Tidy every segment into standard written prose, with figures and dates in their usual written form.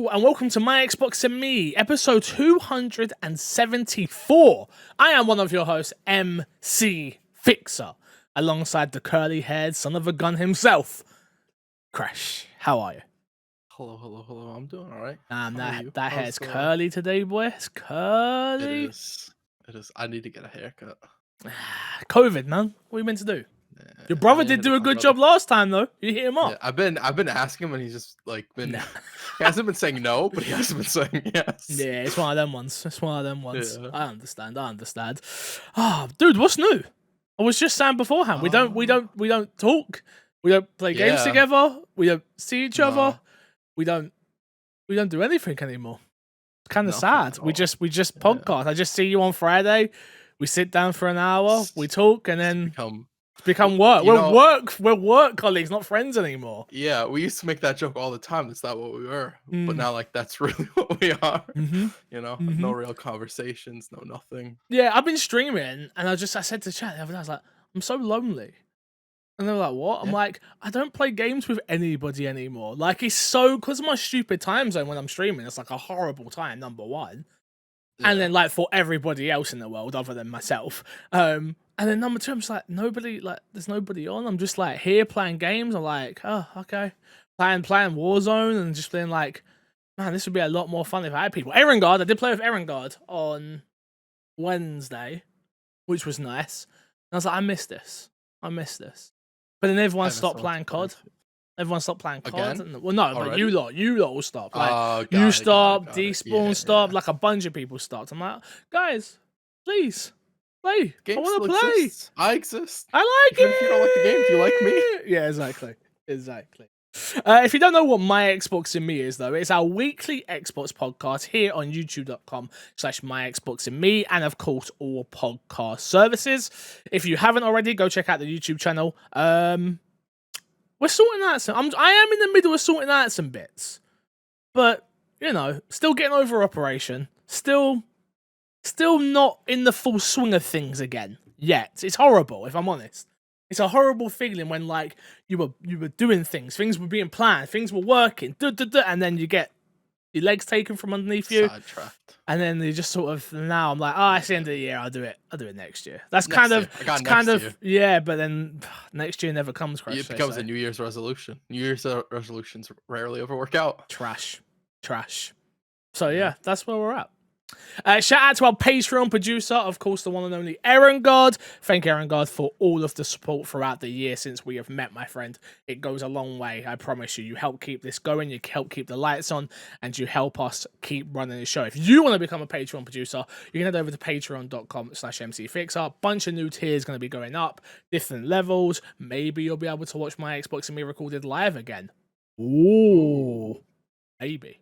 Hello and welcome to My Xbox and Me, episode 274. I am one of your hosts, MC Fixer, alongside the curly-haired son of a gun himself, Kresh. How are you? Hello. I'm doing all right. That hair's curly today, boy. It's curly. It is. I need to get a haircut. COVID, man. What are you meant to do? Your brother did do a good job last time, though. You hit him up. Yeah, I've been asking him, and he's just like been. Nah. He hasn't been saying no, but he hasn't been saying yes. Yeah, it's one of them ones. Yeah. I understand. Ah, dude, what's new? I was just saying beforehand. We don't talk. We don't play games together. We don't see each other. We don't do anything anymore. It's kind of sad. We just podcast. I just see you on Friday. We sit down for an hour. We talk, and then become work. We're work colleagues, not friends anymore. Yeah, we used to make that joke all the time. That's not what we were. But now, like, that's really what we are. Mm-hmm. You know, no real conversations, no nothing. Yeah, I've been streaming, and I said to chat the other day, I was like, I'm so lonely. And they were like, what? I'm like, I don't play games with anybody anymore. Like, it's so, because of my stupid time zone when I'm streaming, it's like a horrible time, number one. Yeah. And then, like, for everybody else in the world other than myself. And then number two, I'm just like, there's nobody on. I'm just like here playing games. I'm like, oh, okay. Playing Warzone and just being like, man, this would be a lot more fun if I had people. Erengard, I did play with Erengard on Wednesday, which was nice. And I was like, I miss this. But then everyone stopped playing COD. Everyone stopped playing COD. Well, no, but you lot will stop. Like, you stopped, Despawn stopped, like a bunch of people stopped. I'm like, guys, please. Play. Games I want to play. Exist. I exist. I like Even it. If you don't like the game, do you like me? Yeah, exactly. If you don't know what My Xbox and Me is, though, it's our weekly Xbox podcast here on youtube.com/MyXboxandMe, and of course all podcast services. If you haven't already, go check out the YouTube channel. We're sorting out I am in the middle of sorting out some bits, but you know, still getting over Operation. Still not in the full swing of things again yet. It's horrible, if I'm honest. It's a horrible feeling when, like, you were doing things were being planned, things were working, and then you get your legs taken from underneath you, sidetracked, and then you just sort of, now I'm like, it's the end of the year, I'll do it next year. That's kind of yeah, but then next year never comes. It becomes a New Year's resolution. New Year's resolutions rarely ever work out. Trash. So yeah, that's where we're at. Shout out to our Patreon producer, of course, the one and only Erengard. Thank Erengard for all of the support throughout the year since we have met, my friend. It goes a long way, I promise you. You help keep this going, you help keep the lights on, and you help us keep running the show. If you want to become a Patreon producer, you can head over to patreon.com/MCFixer. Bunch of new tiers going to be going up, different levels. Maybe you'll be able to watch My Xbox and Me recorded live again. Ooh, maybe.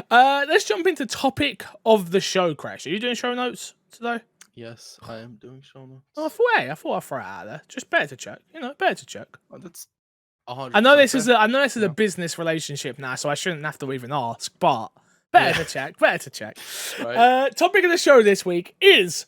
Let's jump into topic of the show, Kresh. Are you doing show notes today? Yes, I am doing show notes. I thought I'd throw it out there. Just better to check. Oh, that's 100%. I know this is a business relationship now, so I shouldn't have to even ask, but better to check. Right. Topic of the show this week is,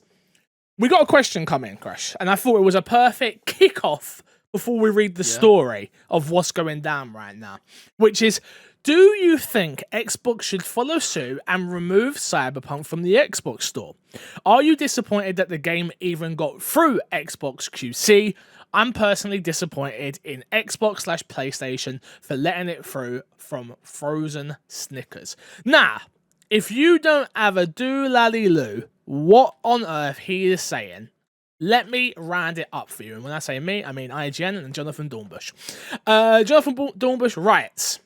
we got a question coming, Kresh, and I thought it was a perfect kickoff before we read the story of what's going down right now, which is, do you think Xbox should follow suit and remove Cyberpunk from the Xbox store? Are you disappointed that the game even got through Xbox QC? I'm personally disappointed in Xbox/PlayStation for letting it through from frozen Snickers. Now, if you don't have a doolally-loo what on earth he is saying, let me round it up for you. And when I say me, I mean IGN and Jonathan Dornbush. Jonathan Dornbush writes...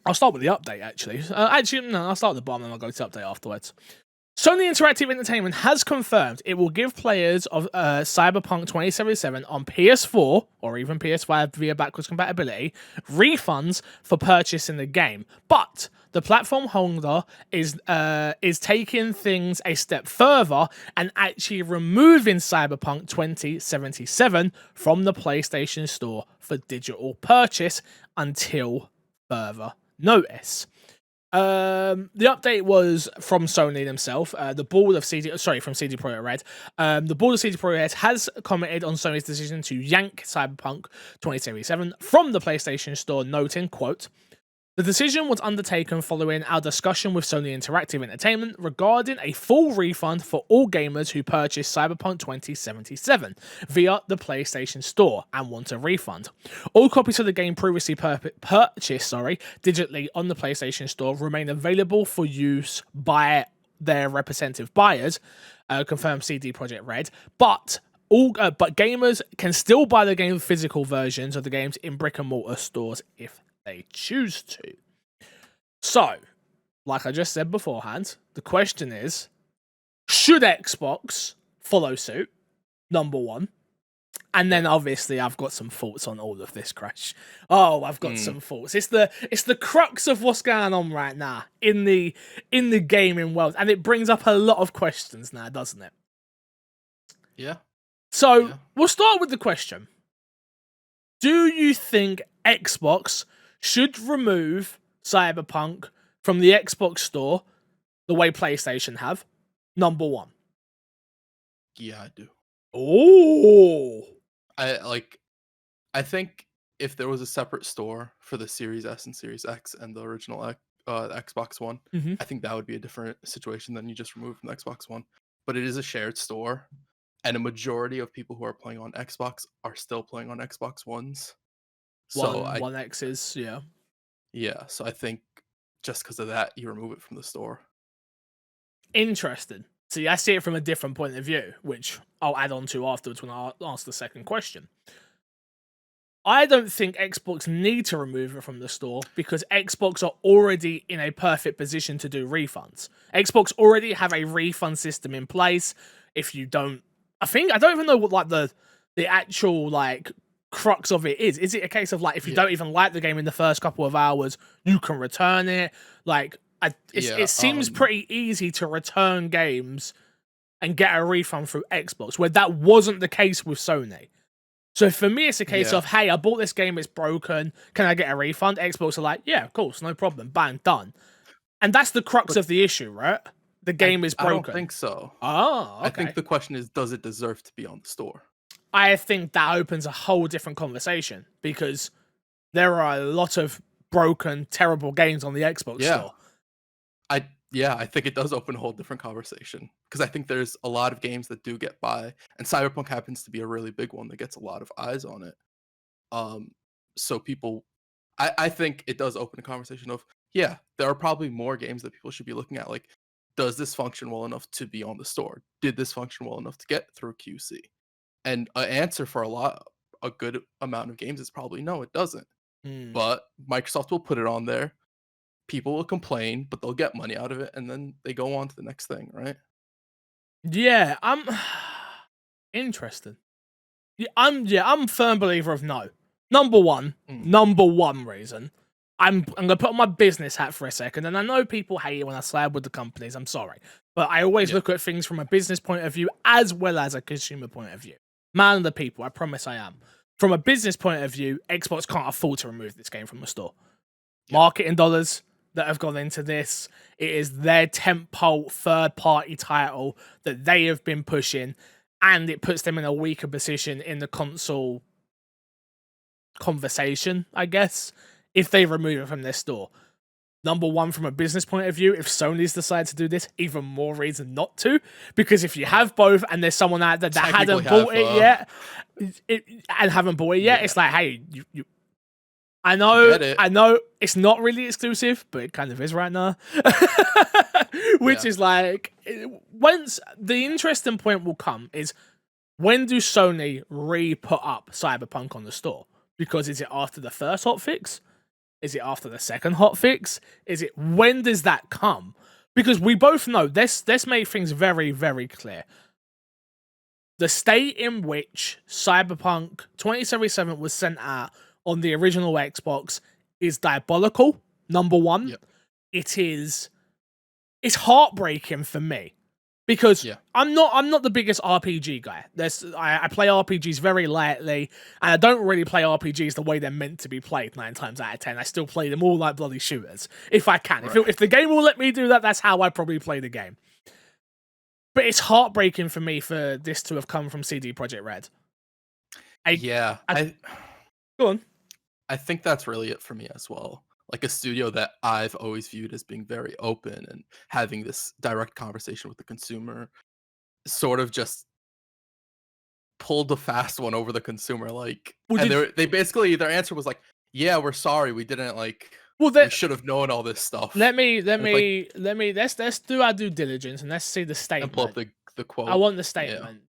I'll start with the update, actually. I'll start at the bottom and I'll go to update afterwards. Sony Interactive Entertainment has confirmed it will give players of Cyberpunk 2077 on PS4 or even PS5 via backwards compatibility refunds for purchasing the game. But the platform holder is taking things a step further and actually removing Cyberpunk 2077 from the PlayStation Store for digital purchase until further notice. The update was from Sony themselves. The board of CD Projekt Red. The board of CD Projekt Red has commented on Sony's decision to yank Cyberpunk 2077 from the PlayStation Store, noting, quote, The decision was undertaken following our discussion with Sony Interactive Entertainment regarding a full refund for all gamers who purchased Cyberpunk 2077 via the PlayStation Store and want a refund. All copies of the game previously purchased digitally on the PlayStation Store remain available for use by their representative buyers, confirmed CD Projekt Red, but gamers can still buy the game physical versions of the games in brick and mortar stores if they choose to. So, like I just said beforehand, the question is, should Xbox follow suit? Number one. And then obviously I've got some thoughts on all of this, Kresh. Oh, I've got some thoughts. It's the crux of what's going on right now in the gaming world, and it brings up a lot of questions now, doesn't it? Yeah. So we'll start with the question. Do you think Xbox should remove Cyberpunk from the Xbox Store the way PlayStation have? Number one. Yeah, I do. Oh. I think if there was a separate store for the Series S and Series X and the original Xbox One, I think that would be a different situation than you just removed from the Xbox One. But it is a shared store, and a majority of people who are playing on Xbox are still playing on Xbox Ones. One X's, yeah. Yeah, so I think just because of that, you remove it from the store. Interesting. See, I see it from a different point of view, which I'll add on to afterwards when I ask the second question. I don't think Xbox need to remove it from the store because Xbox are already in a perfect position to do refunds. Xbox already have a refund system in place. If you don't, I don't even know what like the actual like crux of it is. Is it a case of like if you don't even like the game in the first couple of hours, you can return it? Like it seems pretty easy to return games and get a refund through Xbox, where that wasn't the case with Sony. So for me, it's a case of, hey, I bought this game, it's broken, can I get a refund? Xbox are like, yeah, of course, no problem, bang, done. And that's the crux of the issue, right? The game is broken. I don't think so. Oh, okay. I think the question is, does it deserve to be on the store? I think that opens a whole different conversation because there are a lot of broken, terrible games on the Xbox store. I think it does open a whole different conversation because I think there's a lot of games that do get by, and Cyberpunk happens to be a really big one that gets a lot of eyes on it. So people, I think it does open a conversation of, yeah, there are probably more games that people should be looking at. Like, does this function well enough to be on the store? Did this function well enough to get through QC? And an answer for a good amount of games is probably no, it doesn't. But Microsoft will put it on there. People will complain, but they'll get money out of it, and then they go on to the next thing, right? Yeah, I'm interested. I'm a firm believer of no. Number one reason. I'm gonna put on my business hat for a second, and I know people hate it when I side with the companies. I'm sorry, but I always look at things from a business point of view as well as a consumer point of view. Man of the people, I promise I am. From a business point of view, Xbox can't afford to remove this game from the store. Marketing dollars that have gone into this. It is their tentpole third-party title that they have been pushing, and it puts them in a weaker position in the console conversation, I guess, if they remove it from their store. Number one, from a business point of view, if Sony's decided to do this, even more reason not to, because if you have both and there's someone out there that hadn't bought it yet, it's like, hey, you I know it's not really exclusive, but it kind of is right now. Which is like, once the interesting point will come is, when do Sony re-put up Cyberpunk on the store? Because is it after the first hotfix? Is it after the second hotfix? When does that come? Because we both know, let's make things very, very clear. The state in which Cyberpunk 2077 was sent out on the original Xbox is diabolical. Number one, it's heartbreaking for me because I'm not the biggest RPG guy. I play RPGs very lightly, and I don't really play RPGs the way they're meant to be played 9 times out of 10. I still play them all like bloody shooters if I can. Right. If the game will let me do that, that's how I probably play the game. But it's heartbreaking for me for this to have come from CD Projekt Red. Go on. I think that's really it for me as well. like a studio that I've always viewed as being very open and having this direct conversation with the consumer, sort of just pulled the fast one over the consumer. Like, Well, and they basically, their answer was like, "Yeah, we're sorry, we didn't like." Well, we should have known all this stuff. let's do our due diligence and let's see the statement. And pull up the quote. I want the statement,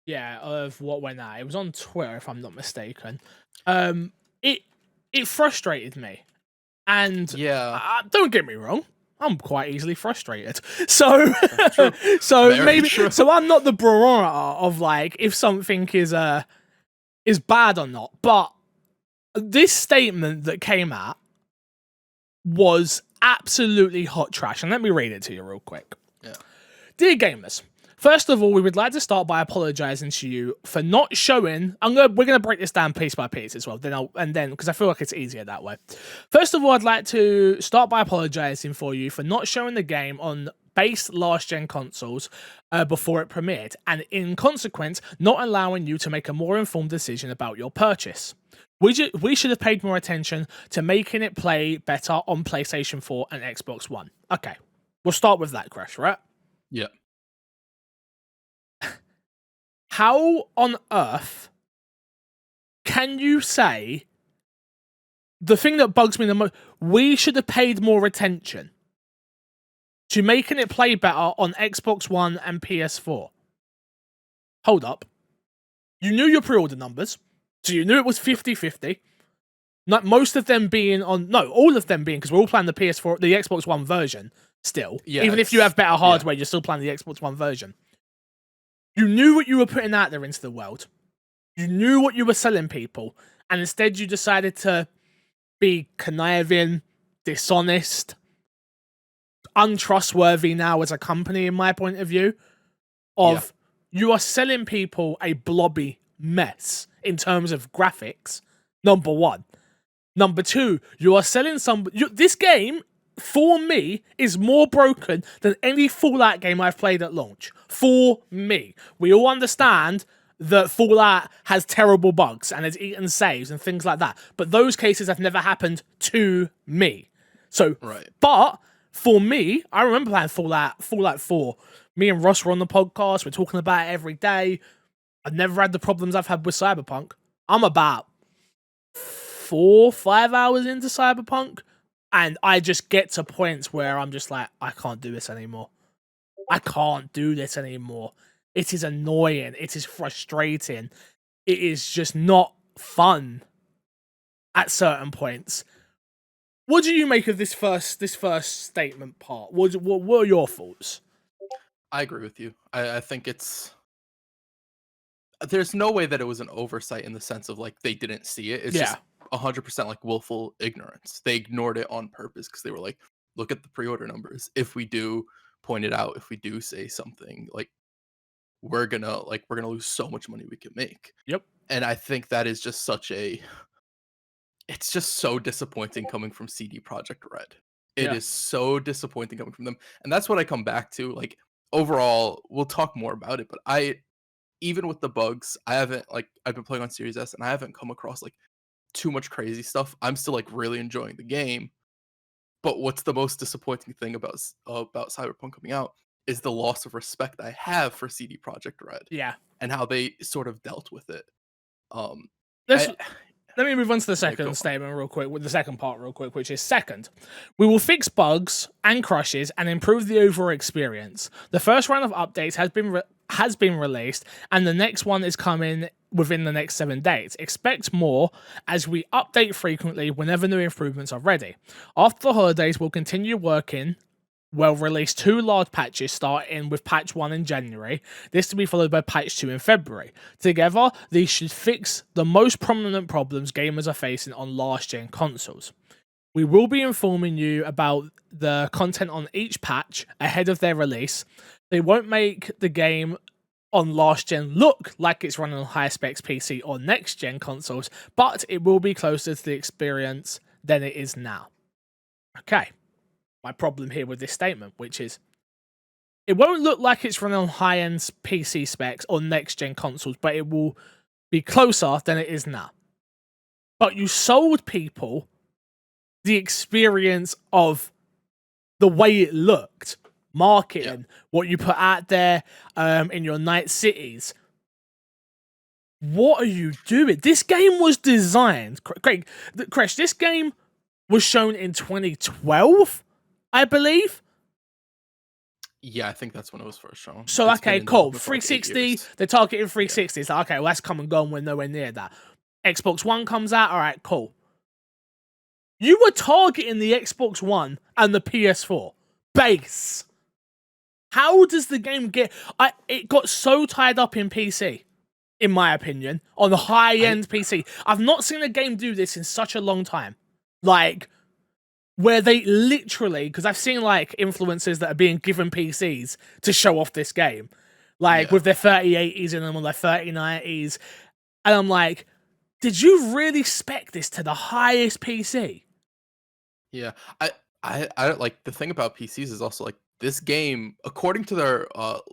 of what went out. It was on Twitter, if I'm not mistaken. It frustrated me, and don't get me wrong, I'm quite easily frustrated. So, so I'm not the barometer of like if something is bad or not. But this statement that came out was absolutely hot trash, and let me read it to you real quick. Yeah. Dear gamers, first of all, we would like to start by apologizing to you for not showing. We're gonna break this down piece by piece as well. Then because I feel like it's easier that way. First of all, I'd like to start by apologizing for you for not showing the game on base last gen consoles before it premiered, and in consequence, not allowing you to make a more informed decision about your purchase. We should have paid more attention to making it play better on PlayStation 4 and Xbox One. Okay, we'll start with that, Kresh, right? Yeah. How on earth can you say the thing that bugs me the most? We should have paid more attention to making it play better on Xbox One and PS4. Hold up. You knew your pre-order numbers, so you knew it was 50-50. Not most of them being on, no, all of them being, because we're all playing the PS4, the Xbox One version still. Yeah, even if you have better hardware, you're still playing the Xbox One version. You knew what you were putting out there into the world. You knew what you were selling people, and instead you decided to be conniving, dishonest, untrustworthy now as a company, in my point of view, of you are selling people a blobby mess in terms of graphics, number one. Number two, you are selling this game, for me, is more broken than any Fallout game I've played at launch. For me. We all understand that Fallout has terrible bugs and has eaten saves and things like that. But those cases have never happened to me. So, but for me, I remember playing Fallout 4. Me and Ross were on the podcast. We're talking about it every day. I've never had the problems I've had with Cyberpunk. I'm about 4-5 hours into Cyberpunk, and I just get to points where I'm just like, I can't do this anymore. I can't do this anymore. It is annoying. It is frustrating. It is just not fun at certain points. What do you make of this first statement part? What are your thoughts? I agree with you. I think there's no way that it was an oversight in the sense of like they didn't see it. It's just 100% like willful ignorance. They ignored it on purpose because they were like, look at the pre-order numbers. If we do point it out, if we do say something, like we're gonna lose so much money we can make. Yep. And I think that is just it's just so disappointing coming from CD Projekt Red. It is so disappointing coming from them. And that's what I come back to. Like overall, we'll talk more about it, but even with the bugs, I've been playing on Series S and I haven't come across like too much crazy stuff. I'm still like really enjoying the game. But what's the most disappointing thing about Cyberpunk coming out is the loss of respect I have for CD Projekt Red. Yeah. And how they sort of dealt with it. Let me move on to the second statement real quick, with the second part real quick, which is second. We will fix bugs and crashes and improve the overall experience. The first round of updates has been released, and the next one is coming within the next 7 days. Expect more as we update frequently whenever new improvements are ready. After the holidays, we'll continue working. We'll release 2 large patches, starting with patch 1 in January. This to be followed by patch 2 in February. Together, these should fix the most prominent problems gamers are facing on last-gen consoles. We will be informing you about the content on each patch ahead of their release. They won't make the game on last-gen look like it's running on high-specs PC or next-gen consoles, but it will be closer to the experience than it is now. Okay. My problem here with this statement, which is it won't look like it's running on high-end PC specs or next-gen consoles, but it will be closer than it is now. But you sold people the experience of the way it looked, marketing, what you put out there in your night cities. What are you doing? This game was designed, Craig, Kresh, this game was shown in 2012, I believe. Yeah, I think that's when it was first shown. So, It's been okay, in cool. development for like 8 360, years. they're targeting 360. It's like, okay, well, that's come and gone. We're nowhere near that. Xbox One comes out. All right, cool. You were targeting the Xbox One and the PS4 base. How does the game get... It got so tied up in PC, in my opinion, on the high-end PC. I've not seen a game do this in such a long time. Like, where they literally... Because I've seen, like, influencers that are being given PCs to show off this game. Like, with their 3080s in them or their 3090s. And I'm like, did you really spec this to the highest PC? Yeah, I like the thing about PCs is also like this game, according to their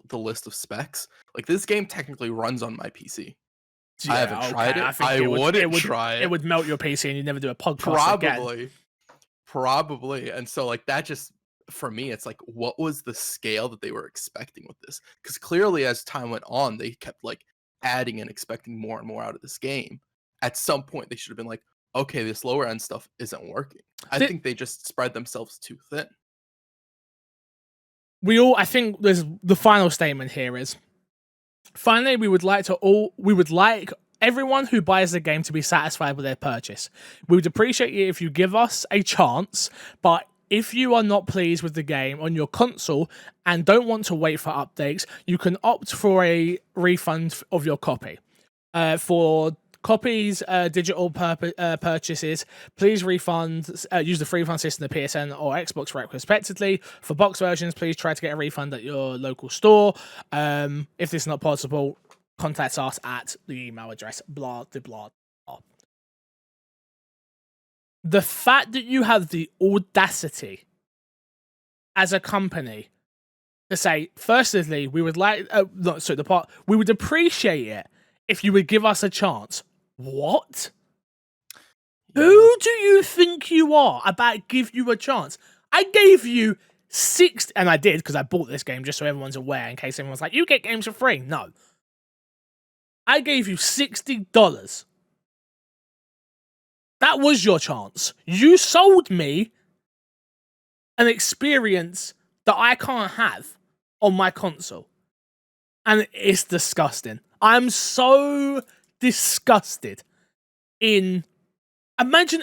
the list of specs, like this game technically runs on my PC. Yeah, I haven't tried it. I wouldn't try it. It would melt your PC and you'd never do a podcast again. Probably. And so like that just for me, it's like what was the scale that they were expecting with this? Because clearly as time went on, they kept like adding and expecting more and more out of this game. At some point, they should have been like, okay, this lower end stuff isn't working. I think they just spread themselves too thin. I think there's the final statement here is, finally, we would like everyone who buys the game to be satisfied with their purchase. We would appreciate it if you give us a chance, but if you are not pleased with the game on your console and don't want to wait for updates, you can opt for a refund of your copy. For copies, digital purchases, please use the free refund system of PSN or Xbox respectively. For box versions, please try to get a refund at your local store. If this is not possible, contact us at the email address, blah, blah, blah. The fact that you have the audacity as a company to say, firstly, we would we would appreciate it if you would give us a chance. What? Yeah. Who do you think you are about give you a chance? I gave you 6, and I did because I bought this game just so everyone's aware in case everyone's like, you get games for free. No. I gave you $60. That was your chance. You sold me an experience that I can't have on my console. And it's disgusting. I'm so disgusted in... Imagine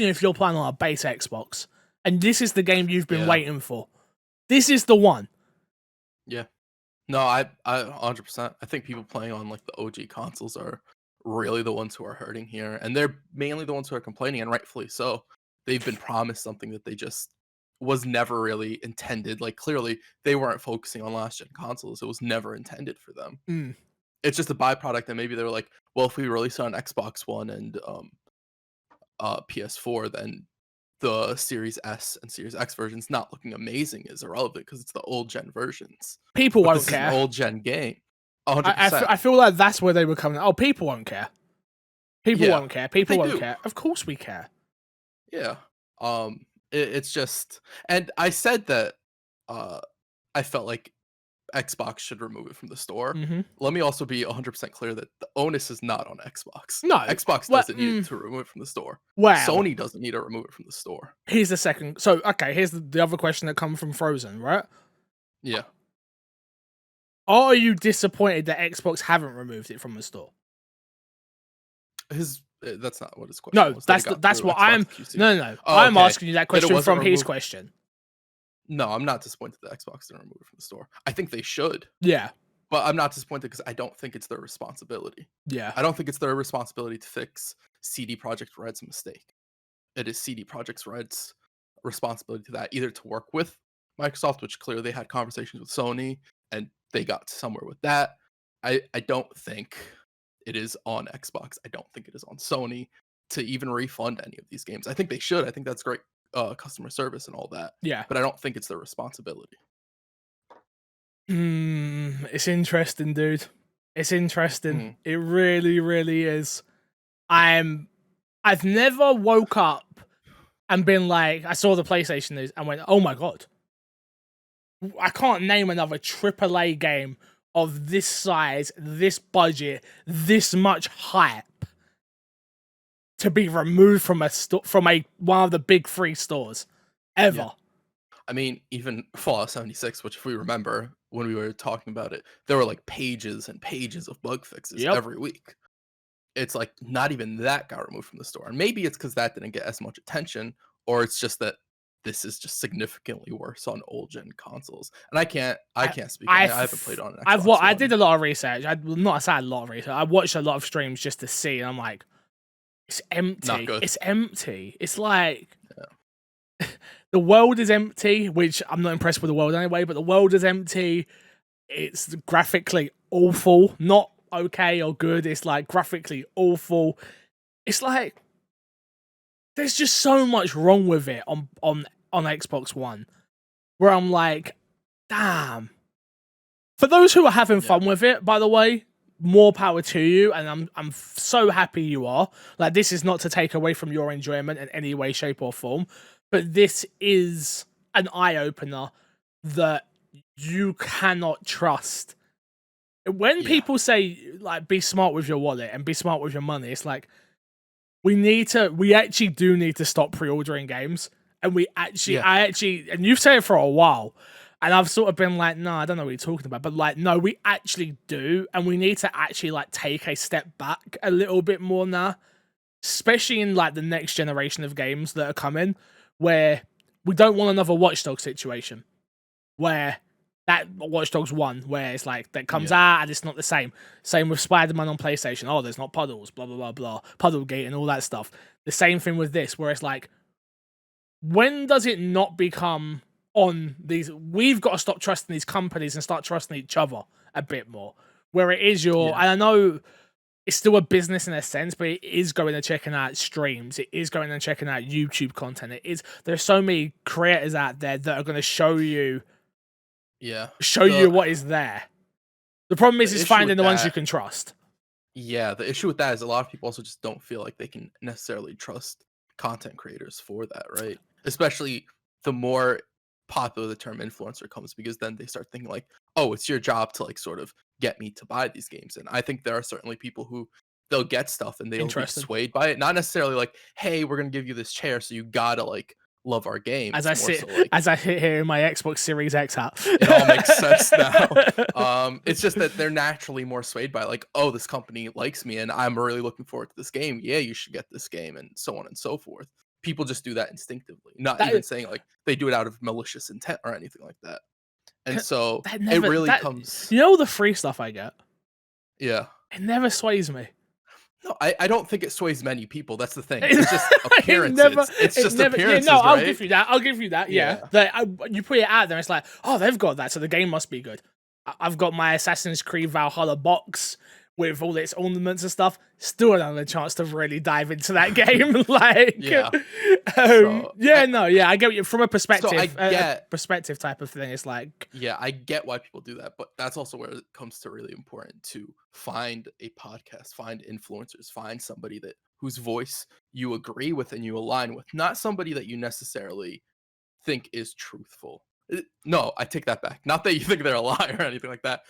if you're playing on a base Xbox and this is the game you've been waiting for. This is the one. Yeah. No, I 100%. I think people playing on like the OG consoles are really the ones who are hurting here, and they're mainly the ones who are complaining, and rightfully so. They've been promised something that they just was never really intended. Like clearly they weren't focusing on last gen consoles. It was never intended for them. It's just a byproduct, and maybe they were like, well, if we release it on Xbox One and PS4, then the Series S and Series X versions not looking amazing is irrelevant because it's the old gen versions. People won't this care. Is an old gen game. 100%. I feel like that's where they were coming. Oh, people won't care. People won't care. People won't care. Of course we care. Yeah. It's just, and I said that I felt like Xbox should remove it from the store. Let me also be 100% clear that the onus is not on Xbox. No, Xbox doesn't need to remove it from the store. Wow. Sony doesn't need to remove it from the store. Here's the second. So, okay, here's the other question that comes from Frozen, right? Yeah. Are you disappointed that Xbox haven't removed it from the store? That's not what his question was. That's what I'm... QC. No. I'm asking you that question from his question. No, I'm not disappointed that Xbox didn't remove it from the store. I think they should. Yeah. But I'm not disappointed because I don't think it's their responsibility. Yeah. I don't think it's their responsibility to fix CD Projekt Red's mistake. It is CD Projekt Red's responsibility to that, either to work with Microsoft, which clearly they had conversations with Sony, and they got somewhere with that. I don't think it is on Xbox. I don't think it is on Sony to even refund any of these games. I think they should. I think that's great customer service and all that. Yeah. But I don't think it's their responsibility. It's interesting, dude. It's interesting. It really, really is. I've never woke up and been like, I saw the PlayStation news and went, oh my God. I can't name another AAA game of this size, this budget, this much hype to be removed from one of the big 3 stores ever. Yeah. I mean, even Fallout 76, which if we remember when we were talking about it, there were like pages and pages of bug fixes every week. It's like not even that got removed from the store. And maybe it's because that didn't get as much attention, or it's just that this is just significantly worse on old gen consoles. And I can't speak. I haven't played on an Xbox I One. did a lot of research. I said a lot of research. I watched a lot of streams just to see, and I'm like, it's empty. Not good. It's empty. It's like the world is empty, which I'm not impressed with the world anyway, but the world is empty. It's graphically awful. Not okay or good. It's like graphically awful. It's like there's just so much wrong with it on Xbox One, where I'm like, damn. For those who are having fun with it, by the way, more power to you, and I'm so happy you are. Like, this is not to take away from your enjoyment in any way, shape, or form, but this is an eye-opener that you cannot trust. When people say, like, be smart with your wallet and be smart with your money, it's like, we actually do need to stop pre-ordering games. And and you've said it for a while, and I've sort of been like, no, I don't know what you're talking about. But like, no, we actually do. And we need to actually like take a step back a little bit more now, especially in like the next generation of games that are coming, where we don't want another Watch Dogs situation where that Watch Dogs 1, where it's like that comes out and it's not the same. Same with Spider-Man on PlayStation. Oh, there's not puddles, blah, blah, blah, blah, Puddlegate and all that stuff. The same thing with this, where it's like, when does it not become on these? We've got to stop trusting these companies and start trusting each other a bit more. Where it is and I know it's still a business in a sense, but it is going and checking out streams. It is going and checking out YouTube content. There's so many creators out there that are going to show you what is there. The problem is finding the ones you can trust. Yeah, the issue with that is a lot of people also just don't feel like they can necessarily trust content creators for that, right? Especially the more popular the term influencer comes, because then they start thinking like, oh, it's your job to like sort of get me to buy these games. And I think there are certainly people who they'll get stuff and they'll be swayed by it. Not necessarily like, hey, we're gonna give you this chair, so you gotta like love our game. As I sit here in my Xbox Series X hat. It all makes sense now. It's just that they're naturally more swayed by like, oh, this company likes me and I'm really looking forward to this game. Yeah, you should get this game, and so on and so forth. People just do that instinctively, not even saying like they do it out of malicious intent or anything like that. And so it really comes. You know, the free stuff I get? Yeah. It never sways me. No, I don't think it sways many people. That's the thing. It's just appearances. It's just appearances, yeah, no, I'll right? give you that. Yeah. You put it out there, it's like, oh, they've got that, so the game must be good. I've got my Assassin's Creed Valhalla box with all its ornaments and stuff. Still don't have a chance to really dive into that game. Like, I get you from a perspective. So a perspective type of thing. It's like, yeah, I get why people do that, but that's also where it comes to really important to find a podcast, find influencers, find somebody whose voice you agree with and you align with, not somebody that you necessarily think is truthful. No, I take that back. Not that you think they're a liar or anything like that,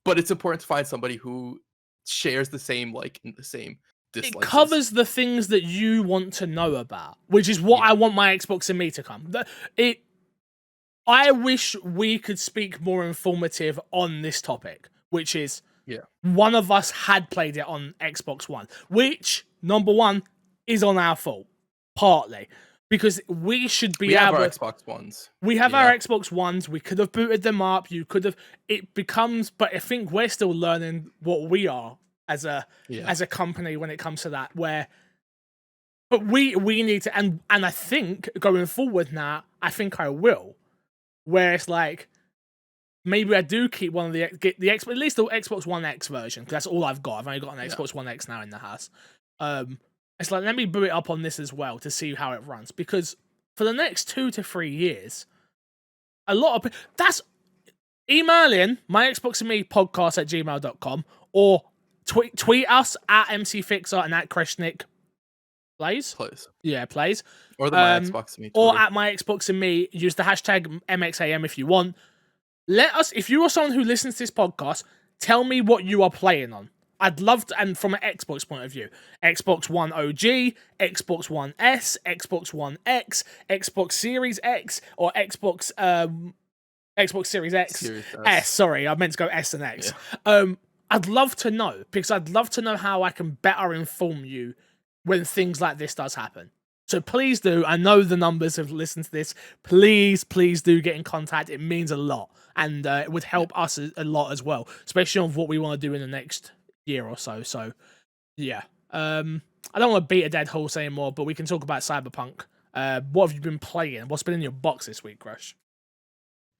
but it's important to find somebody who shares the same dislikes. It covers the things that you want to know about, which is what I want my Xbox and me to come. I wish we could speak more informative on this topic, which is one of us had played it on Xbox One, which, number one, is on our fault, partly. Because we should be able. We have our Xbox Ones. We have our Xbox Ones. We could have booted them up. You could have. It becomes, but I think we're still learning what we are as a company when it comes to that. But we need to, and I think going forward now, I think I will. Where it's like, maybe I do keep one of get the at least the Xbox One X version, because that's all I've got. I've only got an Xbox One X now in the house. It's like, let me boot it up on this as well to see how it runs. Because for the next 2 to 3 years, a lot of that's emailing my Xbox and me podcast at gmail.com or tweet us at MC Fixer and at Kreshnik Plays? Plays. Yeah, plays. Or the My Xbox and Me Or Twitter. at My Xbox and Me. Use the hashtag MXAM if you want. Let us, if you are someone who listens to this podcast, tell me what you are playing on. I'd love to, and from an Xbox point of view, Xbox One OG, Xbox One S, Xbox One X, Xbox Series X, or Xbox Series X. Series S. Sorry, I meant to go S and X. Yeah. I'd love to know, because I'd love to know how I can better inform you when things like this does happen. So please do. I know the numbers have listened to this. Please do get in contact. It means a lot, and it would help us a lot as well, especially on what we want to do in the next year or so. So, yeah. I don't want to beat a dead horse anymore, but we can talk about Cyberpunk. What have you been playing? What's been in your box this week, Kresh?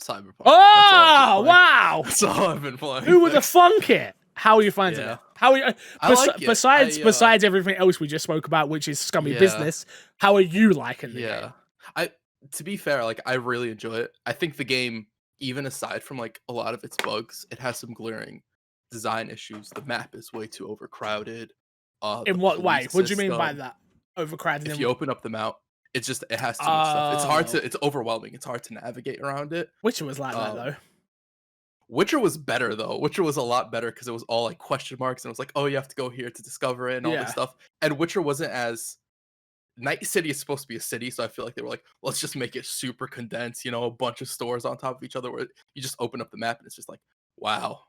Cyberpunk. Oh, wow! That's all I've been playing. Who would have thunk it? How are you finding it? How are you? like it. Besides everything else we just spoke about, which is scummy business, how are you liking the game? To be fair, like I really enjoy it. I think the game, even aside from like a lot of its bugs, it has some glaring design issues. The map is way too overcrowded. In what way? What do you mean by that? Overcrowded? If you open up the map, it has too much stuff. It's overwhelming. It's hard to navigate around it. Witcher was like that though. Witcher was better though. Witcher was a lot better because it was all like question marks and it was like, oh, you have to go here to discover it and all this stuff. And Witcher wasn't as Night City is supposed to be a city, so I feel like they were like, let's just make it super condensed, a bunch of stores on top of each other where you just open up the map and it's just like, wow,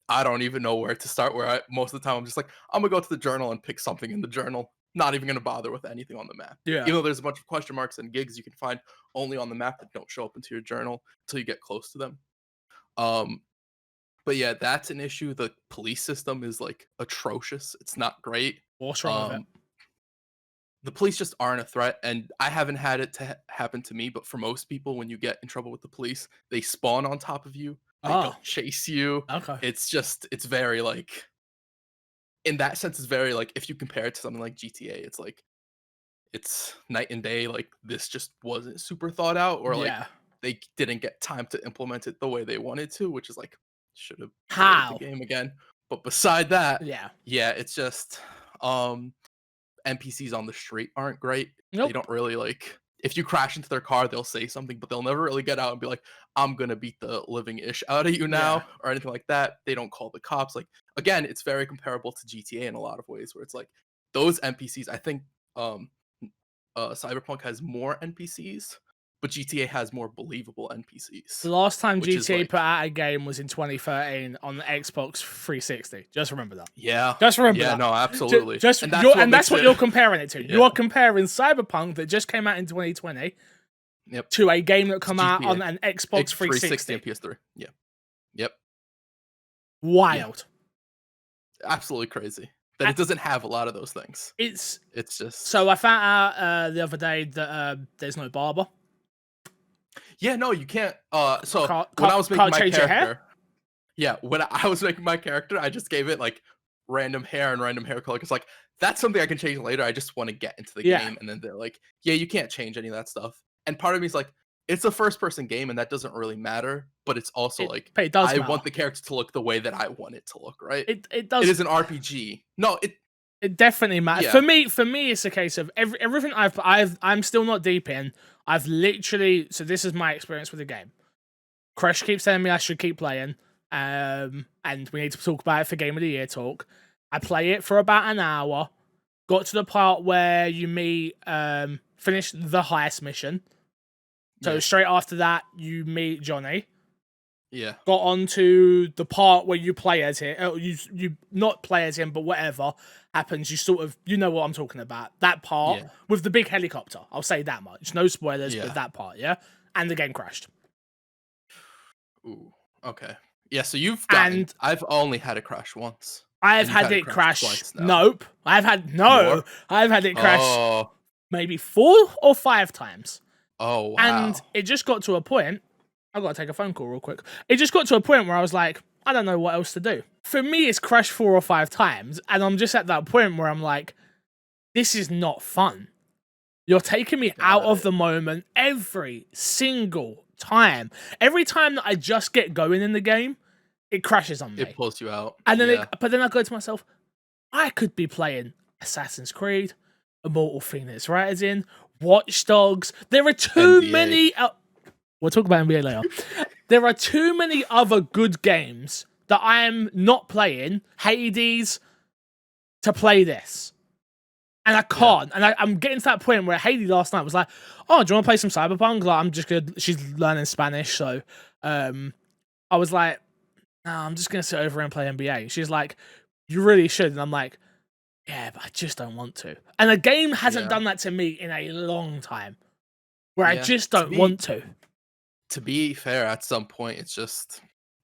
I don't even know where to start. Most of the time I'm just like, I'm gonna go to the journal and pick something in the journal. Not even gonna bother with anything on the map. Yeah. Even though there's a bunch of question marks and gigs you can find only on the map that don't show up into your journal until you get close to them. But yeah, that's an issue. The police system is like atrocious. It's not great. What's wrong with it? The police just aren't a threat, and I haven't had it to happen to me, but for most people, when you get in trouble with the police, they spawn on top of you. They don't chase you. Okay. It's very like, in that sense, it's very like, if you compare it to something like GTA, it's like, it's night and day. Like this just wasn't super thought out, or like they didn't get time to implement it the way they wanted to, which is like, should have played the game again. But beside that, it's just NPCs on the street aren't great. They don't really like, if you crash into their car, they'll say something, but they'll never really get out and be like, I'm gonna beat the living ish out of you now, or anything like that. They don't call the cops. Like, again, it's very comparable to GTA in a lot of ways, where it's like those NPCs, I think Cyberpunk has more NPCs, but GTA has more believable NPCs. The last time GTA put out a game was in 2013 on the Xbox 360. Just remember that. Yeah. Just remember that. Yeah, no, absolutely. And that's what you're comparing it to. Yeah. You're comparing Cyberpunk that just came out in 2020 to a game that come out on an Xbox 360 and PS3. Yeah. Yep. Wild. Yeah. Absolutely crazy. That it doesn't have a lot of those things. It's just... So I found out the other day that there's no barber. Yeah, no, you can't. So when I was making my character, when I was making my character, I just gave it like random hair and random hair color. Cause like that's something I can change later. I just want to get into the game, and then they're like, yeah, you can't change any of that stuff. And part of me is like, it's a first-person game, and that doesn't really matter. But it's also I want the character to look the way that I want it to look, right? It does. It is an RPG. No, it definitely matters. Yeah. For me, it's a case of everything I'm still not deep in. I've literally, so this is my experience with the game. Kresh keeps telling me I should keep playing, and we need to talk about it for Game of the Year talk. I play it for about an hour, got to the part where you meet, finish the heist mission. So straight after that, you meet Johnny. Yeah. Got onto the part where you play as him. You not play as him, but whatever happens, you know what I'm talking about. That part with the big helicopter. I'll say that much. No spoilers, but that part, and the game crashed. Ooh, okay. Yeah, so I've only had it crash once. I've had it crash. Nope. I've had it crash maybe 4 or 5 times. Oh, wow. And it just got to a point. I've got to take a phone call real quick. It just got to a point where I was like, I don't know what else to do. For me, it's crashed 4 or 5 times, and I'm just at that point where I'm like, this is not fun. You're taking me out of the moment every single time. Every time that I just get going in the game, it crashes on me. It pulls you out. And then but then I go to myself, I could be playing Assassin's Creed. Immortal Phoenix Rising, Watch Dogs. There are too NBA. many. We'll talk about NBA later. There are too many other good games that I am not playing, Hades, to play this. And I can't. And I'm getting to that point where Haley last night was like, "Oh, do you want to play some Cyberpunk?" Like, I'm just gonna. She's learning Spanish, so I was like, "No, I'm just gonna sit over and play NBA." She's like, "You really should," and I'm like, "Yeah, but I just don't want to." And the game hasn't done that to me in a long time, where I just don't want to. To be fair, at some point,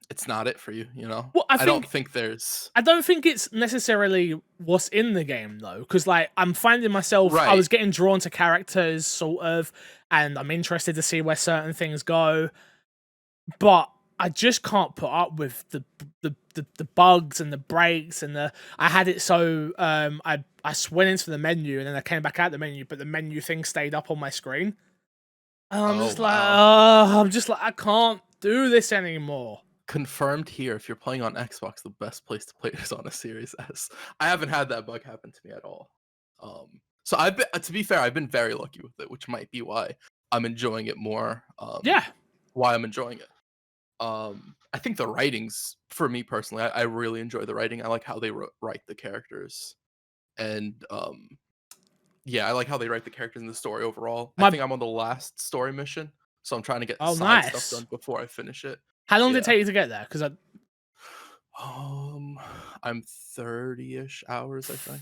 it's not it for you, you know? Well, I don't think there's... I don't think it's necessarily what's in the game, though, because, like, I'm finding myself... I was getting drawn to characters, sort of, and I'm interested to see where certain things go, but I just can't put up with the bugs and the breaks and the... I had it so... I went into the menu, and then I came back out the menu, but the menu thing stayed up on my screen. And I'm just like, I can't do this anymore. Confirmed here, if you're playing on Xbox, the best place to play is on a Series S. I haven't had that bug happen to me at all. So I've been, to be fair, I've been very lucky with it, which might be why I'm enjoying it more. Why I'm enjoying it. I think the writings, for me personally, I really enjoy the writing. I like how they write the characters, and I like how they write the characters in the story overall. I think I'm on the last story mission, so I'm trying to get side stuff done before I finish it. How long did it take you to get there? Because I'm 30-ish hours, I think.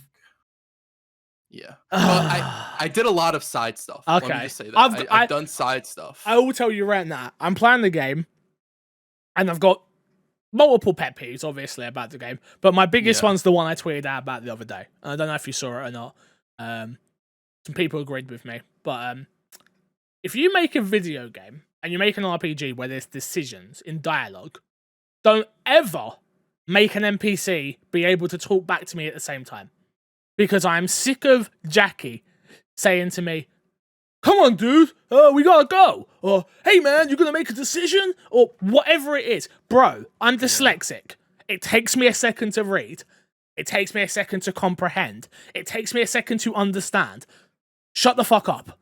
Yeah. I did a lot of side stuff. Okay. Let me just say that. I've done side stuff. I will tell you right now, I'm playing the game, and I've got multiple pet peeves, obviously, about the game, but my biggest one's the one I tweeted out about the other day. I don't know if you saw it or not. Some people agreed with me, but if you make a video game, and you make an RPG where there's decisions in dialogue, don't ever make an NPC be able to talk back to me at the same time. Because I'm sick of Jackie saying to me, "Come on, dude, we gotta go." Or, "Hey, man, you're gonna make a decision?" Or whatever it is. Bro, I'm dyslexic. It takes me a second to read. It takes me a second to comprehend. It takes me a second to understand. Shut the fuck up.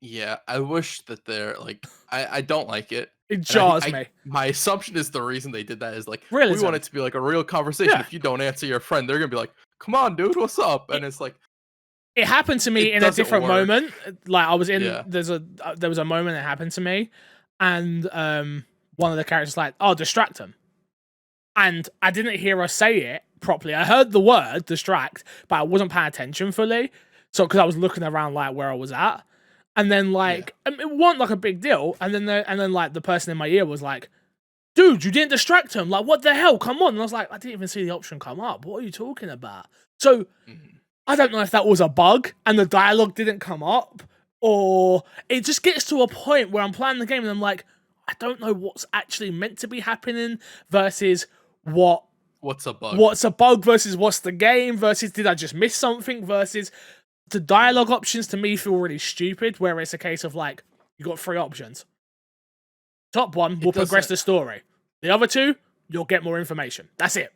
Yeah, I wish that they're like, I don't like it. It jars me. My assumption is the reason they did that is like, Realism. We want it to be like a real conversation. If you don't answer your friend, they're gonna be like, "Come on, dude, what's up?" And it's like, it happened to me in a different moment. Like I was in, there was a moment that happened to me, and one of the characters was like, "Oh, distract him," and I didn't hear her say it properly. I heard the word distract, but I wasn't paying attention fully. So because I was looking around like where I was at. And then, like, it wasn't like a big deal. And then, like, the person in my ear was like, "Dude, you didn't distract him. Like, what the hell? Come on." And I was like, "I didn't even see the option come up. What are you talking about?" So, I don't know if that was a bug and the dialogue didn't come up, or it just gets to a point where I'm playing the game and I'm like, I don't know what's actually meant to be happening versus what's a bug. What's a bug versus what's the game versus did I just miss something versus... The dialogue options to me feel really stupid, where it's a case of like, you got 3 options. Top one will progress the story. The other 2, you'll get more information. That's it.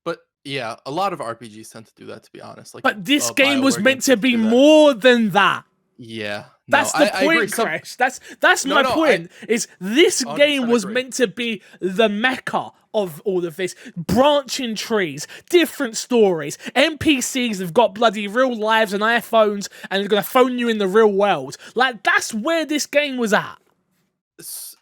But yeah, a lot of RPGs tend to do that, to be honest. Like, but this game was meant to be more than that. Yeah. That's the point, Kresh. That's my point. Is this game was meant to be the mecca of all of this. Branching trees, different stories, NPCs have got bloody real lives and iPhones and they're going to phone you in the real world. Like, that's where this game was at.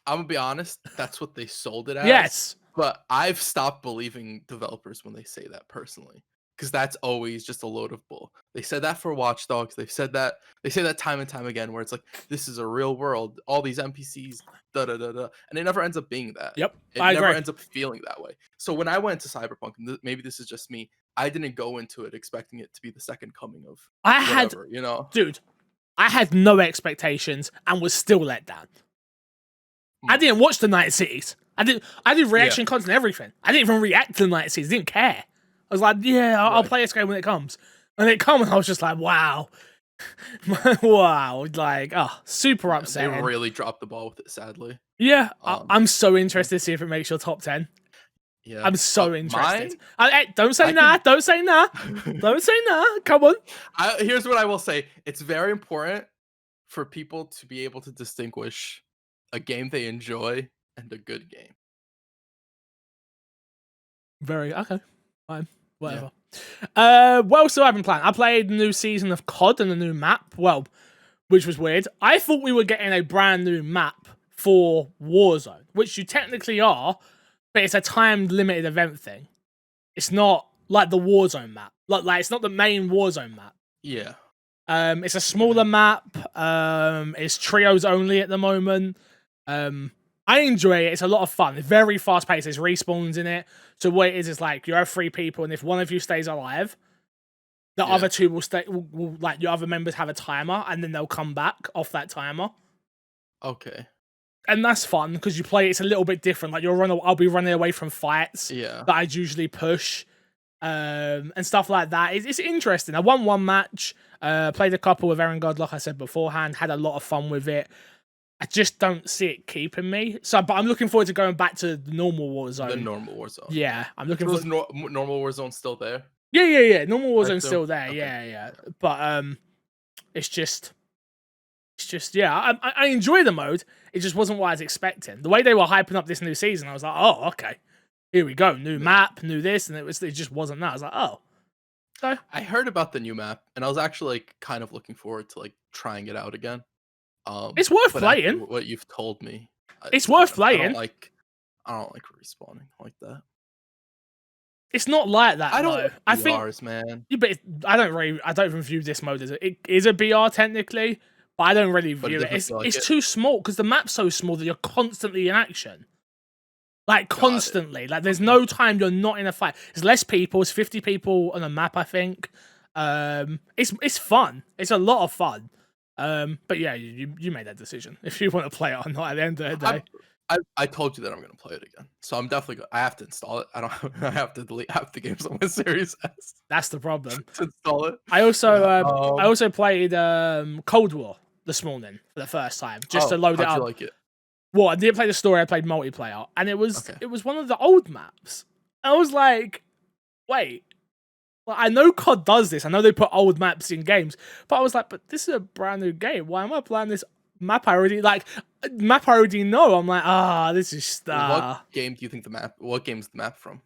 I'm going to be honest, that's what they sold it as. Yes. But I've stopped believing developers when they say that personally. Because that's always just a load of bull. They said that for Watch Dogs. They say that time and time again, where it's like, this is a real world. All these NPCs, and it never ends up being that. Yep, it never ends up feeling that way. So when I went to Cyberpunk, and maybe this is just me, I didn't go into it expecting it to be the second coming of whatever, you know. Dude, I had no expectations and was still let down. I didn't watch the Night Cities. I did reaction content and everything. I didn't even react to the Night Cities. Didn't care. I was like, I'll play this game when it comes. And it comes, and I was just like, wow. Wow. Like, super upsetting. They really dropped the ball with it, sadly. Yeah, I'm so interested to see if it makes your top 10. Yeah. I'm so interested. Mine? Hey, don't say nah. Don't say nah. Don't say nah. Come on. Here's what I will say. It's very important for people to be able to distinguish a game they enjoy and a good game. Very okay. Fine. Whatever. Yeah. Well, so I've been playing. I played the new season of COD and the new map. Well, which was weird. I thought we were getting a brand new map for Warzone, which you technically are, but it's a timed limited event thing. It's not like the Warzone map. Like it's not the main Warzone map. Yeah. It's a smaller map. It's trios only at the moment. I enjoy it. It's a lot of fun. It's very fast paced. There's respawns in it. So what it is like you have 3 people, and if one of you stays alive, the other 2 will stay. Will like your other members have a timer, and then they'll come back off that timer. Okay. And that's fun because you play. It's a little bit different. Like I'll be running away from fights that I'd usually push, and stuff like that. It's interesting. I won 1 match. Played a couple with Aaron God, like I said beforehand. Had a lot of fun with it. I just don't see it keeping me. But I'm looking forward to going back to the normal Warzone. The normal Warzone. Yeah, I'm looking forward. Normal Warzone still there? Yeah. Normal Warzone's still there. Okay. Yeah. But it's just yeah. I enjoy the mode. It just wasn't what I was expecting. The way they were hyping up this new season, I was like, oh, okay, here we go, new map, new this, and it just wasn't that. I was like, oh. So I heard about the new map, and I was actually like kind of looking forward to like trying it out again. It's worth playing. What you've told me, it's worth playing. I don't like respawning like that. It's not like that. I don't. Though. I think, BRs, man. Yeah, but I don't even view this mode as it is a BR technically, but I don't really view it. It's too small because the map's so small that you're constantly in action. Like constantly. Like there's no time you're not in a fight. There's less people. It's 50 people on a map, I think. It's fun. It's a lot of fun. But yeah, you made that decision if you want to play it or not at the end of the day. I told you that I'm gonna play it again, so I'm definitely. I have to install it. I have to delete half the games on my Series S. That's the problem. To install it. I also played Cold War this morning for the first time just to load it up. How'd you like it? Well, I didn't play the story. I played multiplayer, and it was one of the old maps. I was like, wait. Well, I know COD does this. I know they put old maps in games, but I was like, but this is a brand new game. Why am I playing this map I already know? I'm like, this is What game do you think what game's the map from?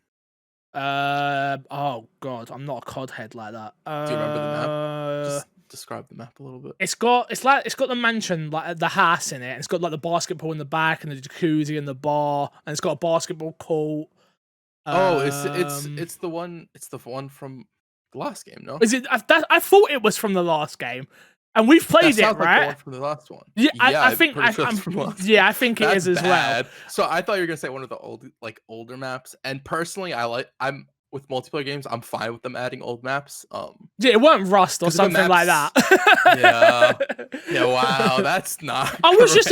Oh god, I'm not a COD head like that. Do you remember the map? Just describe the map a little bit. It's got the mansion, like the house in it, and it's got like the basketball in the back and the jacuzzi and the bar, and it's got a basketball court. It's the one from the last game, no? Is it? I thought it was from the last game, and we've played it, right? Like the one from the last one. Yeah, I think I think it is as well. So I thought you were gonna say one of the older maps. And personally, I'm with multiplayer games, I'm fine with them adding old maps. Yeah, it weren't Rust or something like that. Yeah. Wow, that's not. I was just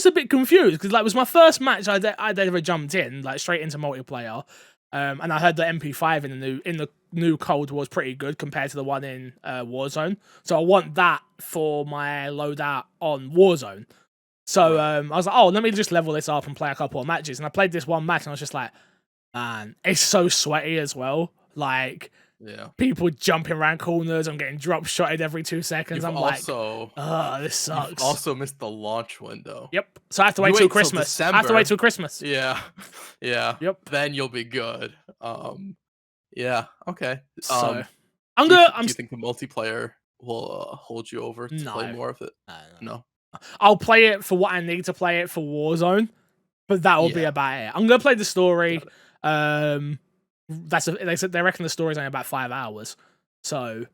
a bit confused because like it was my first match I'd ever jumped in like straight into multiplayer, and I heard the MP5 in the new Cold War was pretty good compared to the one in Warzone. So I want that for my loadout on Warzone. So I was like, oh, let me just level this up and play a couple of matches. And I played this one match, and I was just like, man, it's so sweaty as well. Like, people jumping around corners. I'm getting drop shotted every 2 seconds. This sucks. You've also missed the launch window. Yep. So I have to wait till Christmas. I have to wait till Christmas. Yeah. Yep. Then you'll be good. Yeah. Okay. So do you think the multiplayer will hold you over to play more of it? No. I'll play it for what I need to play it for Warzone, but that will be about it. I'm gonna play the story. They reckon the story's only about 5 hours, so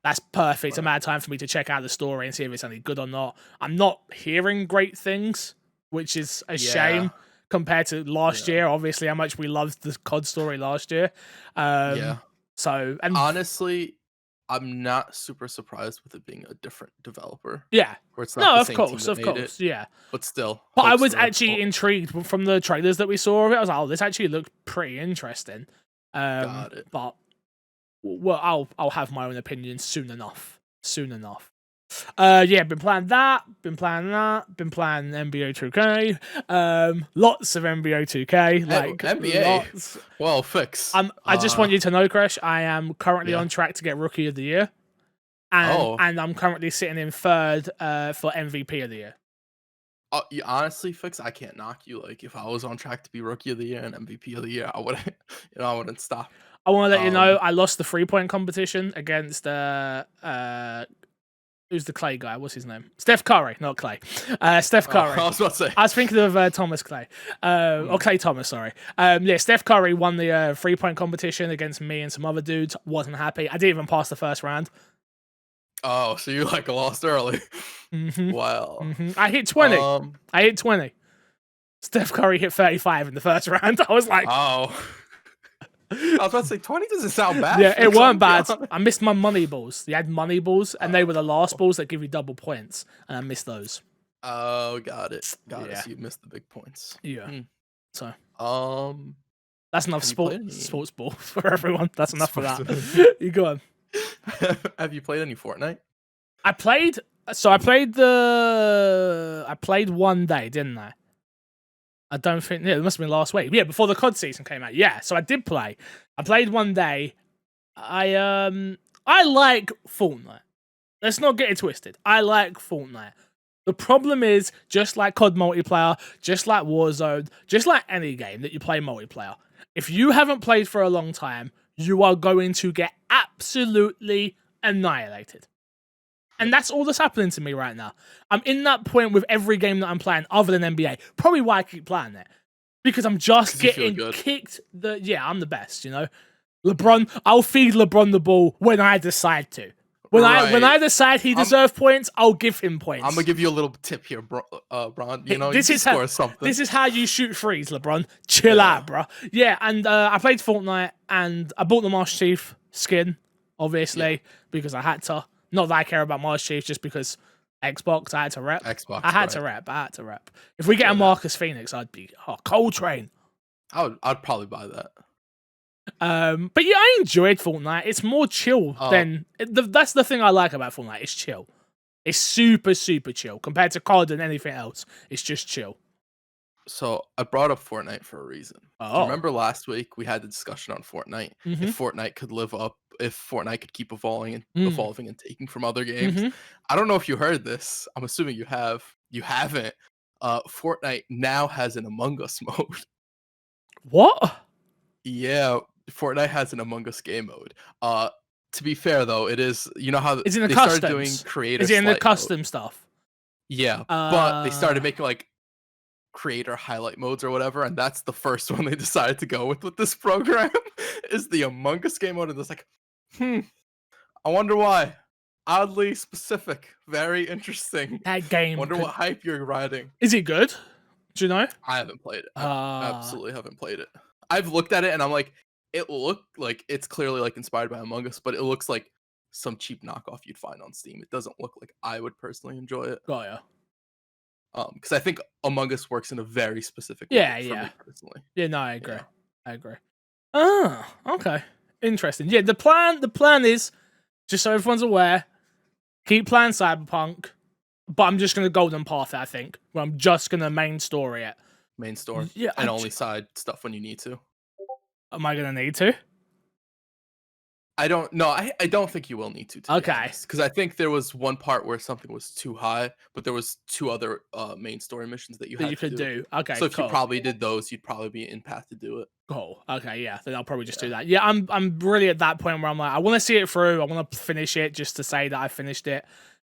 that's perfect amount of time for me to check out the story and see if it's any good or not. I'm not hearing great things, which is a shame compared to last year. Obviously, how much we loved the COD story last year. So, and honestly, I'm not super surprised with it being a different developer. Yeah. Where it's not the same team that of made course, it, yeah. But still. But I was actually intrigued from the trailers that we saw of it. I was like, oh, this actually looked pretty interesting. Got it. But well, I'll have my own opinion soon enough. Yeah, been playing that. Been playing NBA 2K. Lots of NBA 2K. Like NBA. lots. Well, Fix. I just want you to know, Kresh, I am currently Yeah. on track to get Rookie of the Year. And I'm currently sitting in third for MVP of the year. Honestly, Fix, I can't knock you. Like, if I was on track to be Rookie of the Year and MVP of the Year, I wouldn't, I wouldn't stop. I want to let you know I lost the 3-point competition against who's the Clay guy? What's his name? Steph Curry, not Clay. Steph Curry. I was about to say. I was thinking of Thomas Clay. Or Clay Thomas, sorry. Yeah, Steph Curry won the 3-point competition against me and some other dudes. Wasn't happy. I didn't even pass the first round. Oh, so you like lost early. Wow. I hit 20. I hit 20. Steph Curry hit 35 in the first round. I was like, oh. I was about to say 20 doesn't sound bad. Yeah, it weren't bad. I missed my money balls. You had money balls, and they were the last balls that give you double points, and I missed those. Oh, got it. Got it. So you missed the big points. Yeah. So. That's enough sports ball for everyone. That's enough for that. You go on. Have you played any Fortnite? I played one day, didn't I? I don't think. Yeah, it must have been last week. Yeah, before the COD season came out. Yeah, so I did play. I played one day. I like Fortnite. Let's not get it twisted. I like Fortnite. The problem is, just like COD multiplayer, just like Warzone, just like any game that you play multiplayer, if you haven't played for a long time, you are going to get absolutely annihilated. And that's all that's happening to me right now. I'm in that point with every game that I'm playing other than NBA. Probably why I keep playing it. Because I'm just getting kicked. I'm the best, you know? LeBron, I'll feed LeBron the ball when I decide to. When I decide he deserves points, I'll give him points. I'm going to give you a little tip here, Bron. You know, this you score something. This is how you shoot threes, LeBron. Chill out, bro. Yeah, and I played Fortnite, and I bought the Master Chief skin, obviously, because I had to. Not that I care about Master Chief, just because Xbox, I had to rep. I had to rep. If we get a Marcus Phoenix, I'd be Coltrane. I'd probably buy that. But yeah, I enjoyed Fortnite. It's more chill than that's the thing I like about Fortnite. It's chill. It's super, super chill compared to COD and anything else. It's just chill. So I brought up Fortnite for a reason. Do you remember last week we had the discussion on Fortnite? If Fortnite could live up, if Fortnite could keep evolving and taking from other games. I don't know if you heard this. I'm assuming you have. You haven't. Fortnite now has an Among Us mode. What? Yeah, Fortnite has an Among Us game mode. To be fair though, it is, you know how they started doing creator. Is it in the custom stuff? Yeah, but they started making like creator highlight modes or whatever, and that's the first one they decided to go with this program is the Among Us game mode. And it's like, I wonder why. Oddly specific, very interesting. That game. Wonder what hype you're riding. Is it good? Do you know? I haven't played it. I absolutely haven't played it. I've looked at it and I'm like, it looked like it's clearly like inspired by Among Us, but it looks like some cheap knockoff you'd find on Steam. It doesn't look like I would personally enjoy it. Oh yeah. Because I think Among Us works in a very specific way for me personally. Yeah, no, I agree. Yeah. I agree. Oh, okay. Interesting. Yeah, the plan is, just so everyone's aware, keep playing Cyberpunk, but I'm just gonna golden path it, I think. Where I'm just gonna main story it. Main story. Yeah. And only side stuff when you need to. Am I gonna need to? I don't know. I don't think you will need to. Okay. Because I think there was one part where something was too high, but there was 2 other main story missions that you could do. Okay. So if you probably did those, you'd probably be in path to do it. Cool. Okay. Yeah. Then I'll probably just do that. Yeah. I'm really at that point where I'm like, I want to see it through. I want to finish it just to say that I finished it.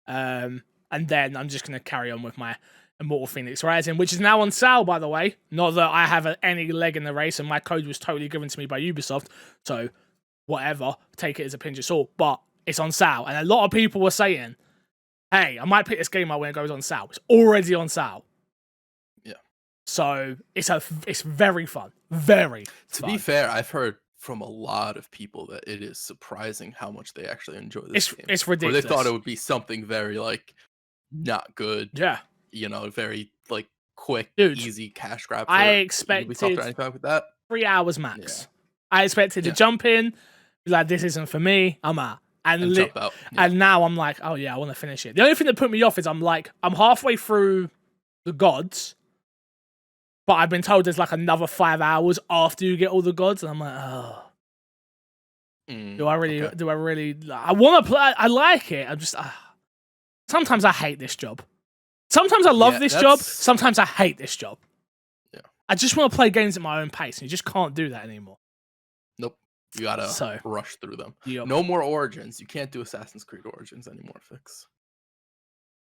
And then I'm just gonna carry on with my Immortal Phoenix Rising, which is now on sale, by the way. Not that I have any leg in the race, and my code was totally given to me by Ubisoft. So. Whatever, take it as a pinch of salt, but it's on sale. And a lot of people were saying, hey, I might pick this game up when it goes on sale. It's already on sale. Yeah. So it's very fun. Very To be fair, I've heard from a lot of people that it is surprising how much they actually enjoy this game. It's ridiculous. Or they thought it would be something very, like, not good. Yeah. You know, very, like, quick, easy cash grab. I expected Ubisoft or anything with that. 3 hours max. Yeah. I expected to jump in, like, this isn't for me, I'm out. and jump out. Yeah. And now I'm like, oh yeah, I want to finish it. The only thing that put me off is I'm halfway through the gods, but I've been told there's like another 5 hours after you get all the gods, and I'm like, oh. Do I really? I want to play. I like it. I'm just. Sometimes I hate this job. Sometimes I love this job. Sometimes I hate this job. Yeah. I just want to play games at my own pace, and you just can't do that anymore. Nope. You gotta rush through them. Yep. No more Origins. You can't do Assassin's Creed Origins anymore, Fix.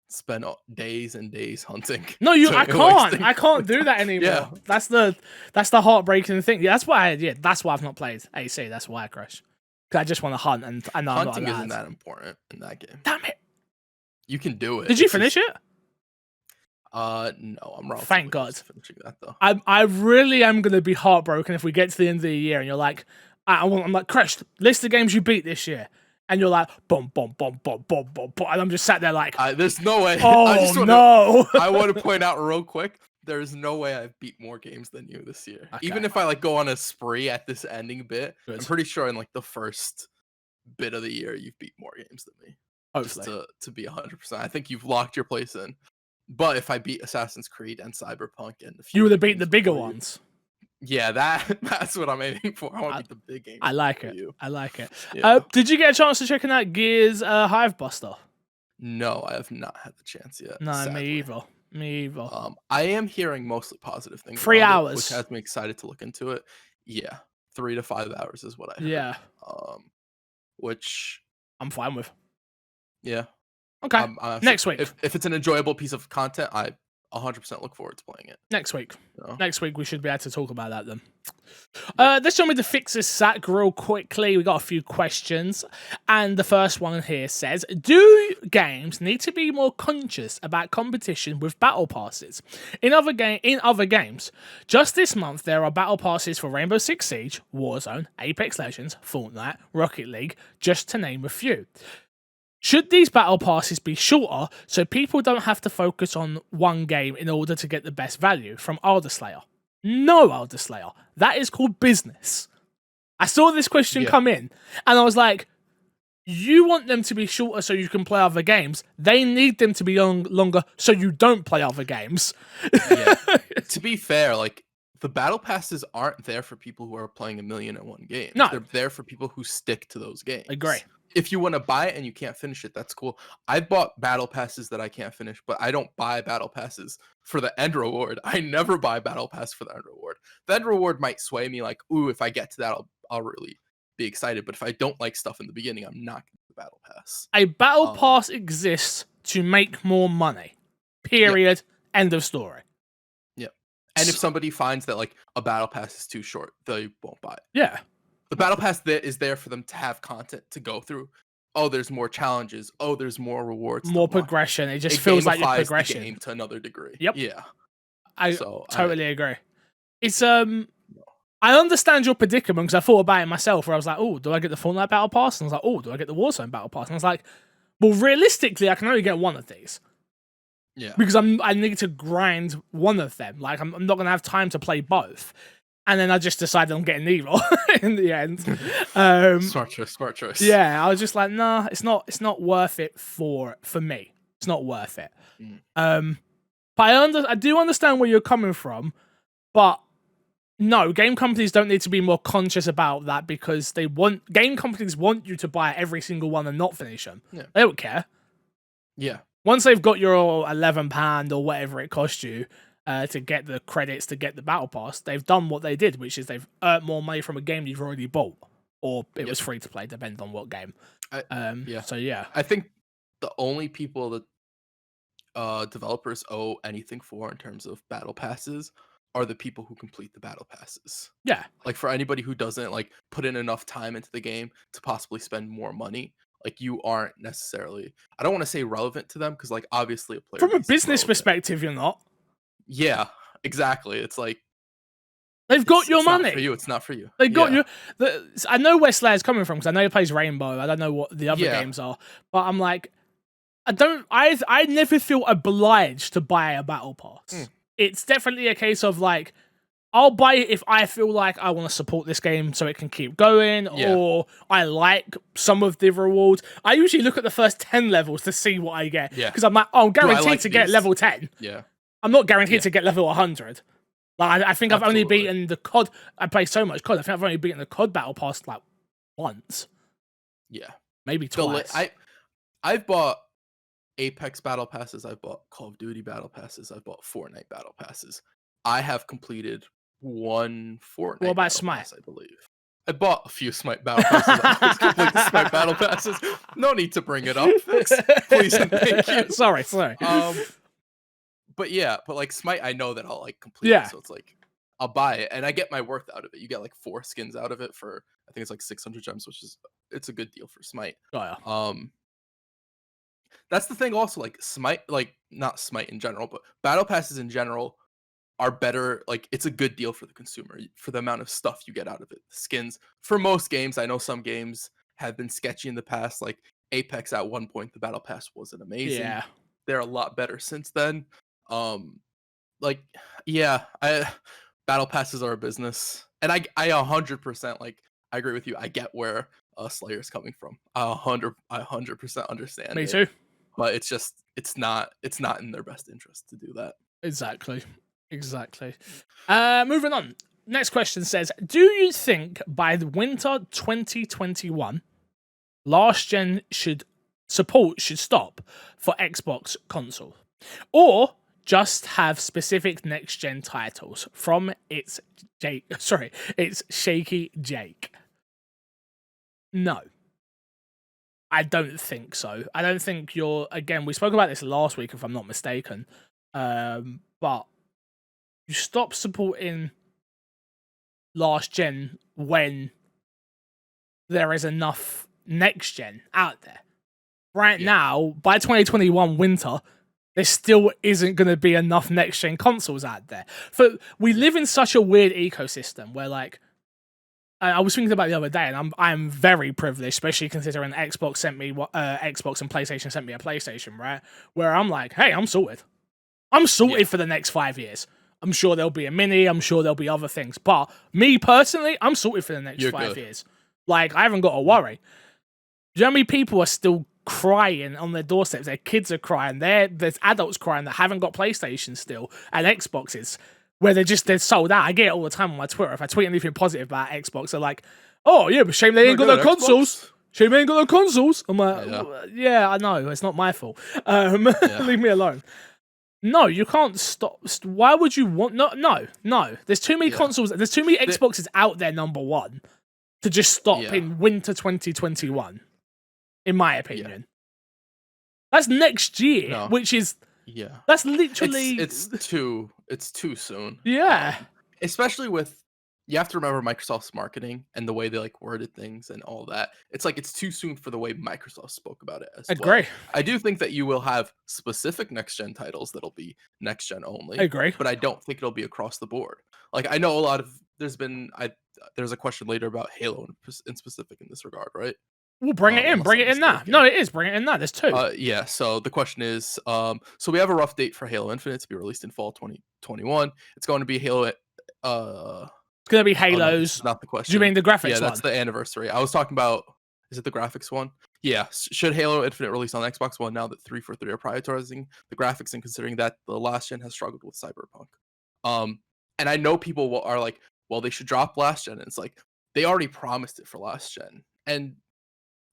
Spend days and days hunting. No, I can't. I can't do that anymore. Yeah. That's the heartbreaking thing. Yeah, that's why. That's why I've not played AC. That's why I crash. Because I just want to hunt, and I know hunting isn't that important in that game. Damn it! You can do it. Did you finish it? No, I'm wrong. Thank God. Finishing that though. I really am gonna be heartbroken if we get to the end of the year and you're like, I'm like, Kresh, list the games you beat this year, and you're like, boom, boom, boom, boom, boom, boom, boom, and I'm just sat there like, there's no way. Oh no! I want to point out real quick. There's no way I've beat more games than you this year. Okay. Even if I like go on a spree at this ending bit, I'm pretty sure in like the first bit of the year you've beat more games than me. Hopefully. Just to be 100%. I think you've locked your place in. But if I beat Assassin's Creed and Cyberpunk and you would have beaten the bigger ones. Yeah, that's what I'm aiming for. I want to beat the big games. I like it. I like it. Yeah. Did you get a chance to check out Gears Hive Buster? No, I have not had the chance yet. No, sadly. Me either. I am hearing mostly positive things. 3 hours, which has me excited to look into it. Yeah, 3 to 5 hours is what I heard. Yeah. Which I'm fine with. Yeah. Okay. Next week. If it's an enjoyable piece of content, I 100% look forward to playing it. Next week. Next week we should be able to talk about that then. Let's jump into Fix's sack real quickly. We got a few questions, and the first one here says, do games need to be more conscious about competition with battle passes? In other games, just this month there are battle passes for Rainbow Six Siege, Warzone, Apex Legends, Fortnite, Rocket League, just to name a few. Should these battle passes be shorter so people don't have to focus on one game in order to get the best value? From Alderslayer. No, Alderslayer. That is called business. I saw this question come in, and I was like, you want them to be shorter so you can play other games. They need them to be longer so you don't play other games. Yeah. To be fair, like, the battle passes aren't there for people who are playing 1,000,001 games. No. They're there for people who stick to those games. Agree. If you want to buy it and you can't finish it, that's cool. I've bought battle passes that I can't finish, but I don't buy battle passes for the end reward. I never buy battle pass for the end reward. The end reward might sway me like, ooh, if I get to that, I'll really be excited. But if I don't like stuff in the beginning, I'm not going to the battle pass. A battle pass exists to make more money. Period. Yep. End of story. Yeah. And if somebody finds that like a battle pass is too short, they won't buy it. Yeah. The battle pass is there for them to have content to go through. Oh, there's more challenges. Oh, there's more rewards. More progression. It just feels like you're progression. The game to another degree. Yep. Yeah. I totally agree. It's I understand your predicament because I thought about it myself where I was like, oh, do I get the Fortnite battle pass? And I was like, oh, do I get the Warzone battle pass? And I was like, well, realistically, I can only get one of these. Yeah. Because I need to grind one of them. Like I'm not gonna have time to play both. And then I just decided I'm getting neither in the end. Smart choice. Yeah, I was just like, nah, it's not worth it for me. It's not worth it. But I do understand where you're coming from, but no, game companies don't need to be more conscious about that because game companies want you to buy every single one and not finish them. Yeah. They don't care. Yeah. Once they've got your £11 or whatever it cost you, to get the credits, to get the battle pass, they've done what they did, which is they've earned more money from a game you've already bought, or it was free to play, depending on what game. So yeah, I think the only people that developers owe anything for in terms of battle passes are the people who complete the battle passes. Yeah, like for anybody who doesn't like put in enough time into the game to possibly spend more money, like you aren't necessarily. I don't want to say relevant to them because like obviously a player from a business perspective, you're not. Yeah, exactly. It's like they've got your money. Not for you, it's not for you. They got you. I know where Slayer's coming from because I know he plays Rainbow. I don't know what the other games are, but I'm like, I never feel obliged to buy a battle pass. It's definitely a case of like, I'll buy it if I feel like I want to support this game so it can keep going, or I like some of the rewards. I usually look at the first 10 levels to see what I get. Yeah. Because I'm like, oh, I'm guaranteed to get level 10. Yeah. I'm not guaranteed to get level 100. Like, I think I've only beaten the COD. I play so much COD. I think I've only beaten the COD battle pass like once. Yeah. Maybe twice. I've bought Apex battle passes. I've bought Call of Duty battle passes. I've bought Fortnite battle passes. I have completed one Fortnite. What about Smite? Pass, I believe. I bought a few Smite battle passes. I was complete the Smite battle passes. No need to bring it up. Please and thank you. Sorry. But yeah, like Smite, I know that I'll like complete it, so it's like I'll buy it and I get my worth out of it. You get like 4 skins out of it for I think it's like 600 gems, which is it's a good deal for Smite. Oh yeah. That's the thing also, like Smite, like not Smite in general, but battle passes in general are better. Like it's a good deal for the consumer for the amount of stuff you get out of it. The skins for most games, I know some games have been sketchy in the past, like Apex at one point the battle pass wasn't amazing. Yeah. They're a lot better since then. Like battle passes are a business. And I 100% like I agree with you. I get where Slayer's coming from. I 100% understand. Me too. But it's just it's not in their best interest to do that. Exactly. Moving on. Next question says, do you think by the winter 2021 last gen support should stop for Xbox console, or just have specific next gen titles? From it's Shaky Jake. No. I don't think so. I don't think again, we spoke about this last week if I'm not mistaken. But you stop supporting last gen when there is enough next gen out there. Right now, by 2021 winter, there still isn't going to be enough next gen consoles out there. We live in such a weird ecosystem where, like, I was thinking about it the other day, and I'm very privileged, especially considering Xbox sent me Xbox and PlayStation sent me a PlayStation, right? Where I'm like, hey, I'm sorted. I'm sorted for the next 5 years. I'm sure there'll be a mini. I'm sure there'll be other things. But me personally, I'm sorted for the next 5 years. Like, I haven't got to worry. Do you know how many people are still crying on their doorsteps? Their kids are crying. There's adults crying that haven't got PlayStation still and Xboxes, where they're sold out. I get it all the time on my Twitter. If I tweet anything positive about Xbox, they're like, oh, yeah, but shame they ain't got no consoles. Shame they ain't got no consoles. I'm like, yeah, I know. It's not my fault. Leave me alone. No, you can't stop. Why would you want... No. There's too many consoles. There's too many Xboxes out there, number one, to just stop in winter 2021, in my opinion. That's next year, which is... Yeah. That's literally... It's too soon. Yeah. Especially with... You have to remember Microsoft's marketing and the way they like worded things and all that. It's like it's too soon for the way Microsoft spoke about it as well. Agree. I do think that you will have specific next-gen titles that'll be next-gen only. I agree. But I don't think it'll be across the board. Like, I know a lot of... There's a question later about Halo in specific in this regard, right? We'll bring it in. Bring it in now. No, it is. Bring it in now. There's two. Yeah, so the question is... so we have a rough date for Halo Infinite to be released in fall 2021. It's going to be Halo... It's going to be Halos. No, not the question. Do you mean the graphics one? Yeah, that's the anniversary. I was talking about... Is it the graphics one? Yeah. Should Halo Infinite release on Xbox One now that 343 are prioritizing the graphics and considering that the last gen has struggled with Cyberpunk? And I know people are like, well, they should drop last gen. And it's like, they already promised it for last gen. And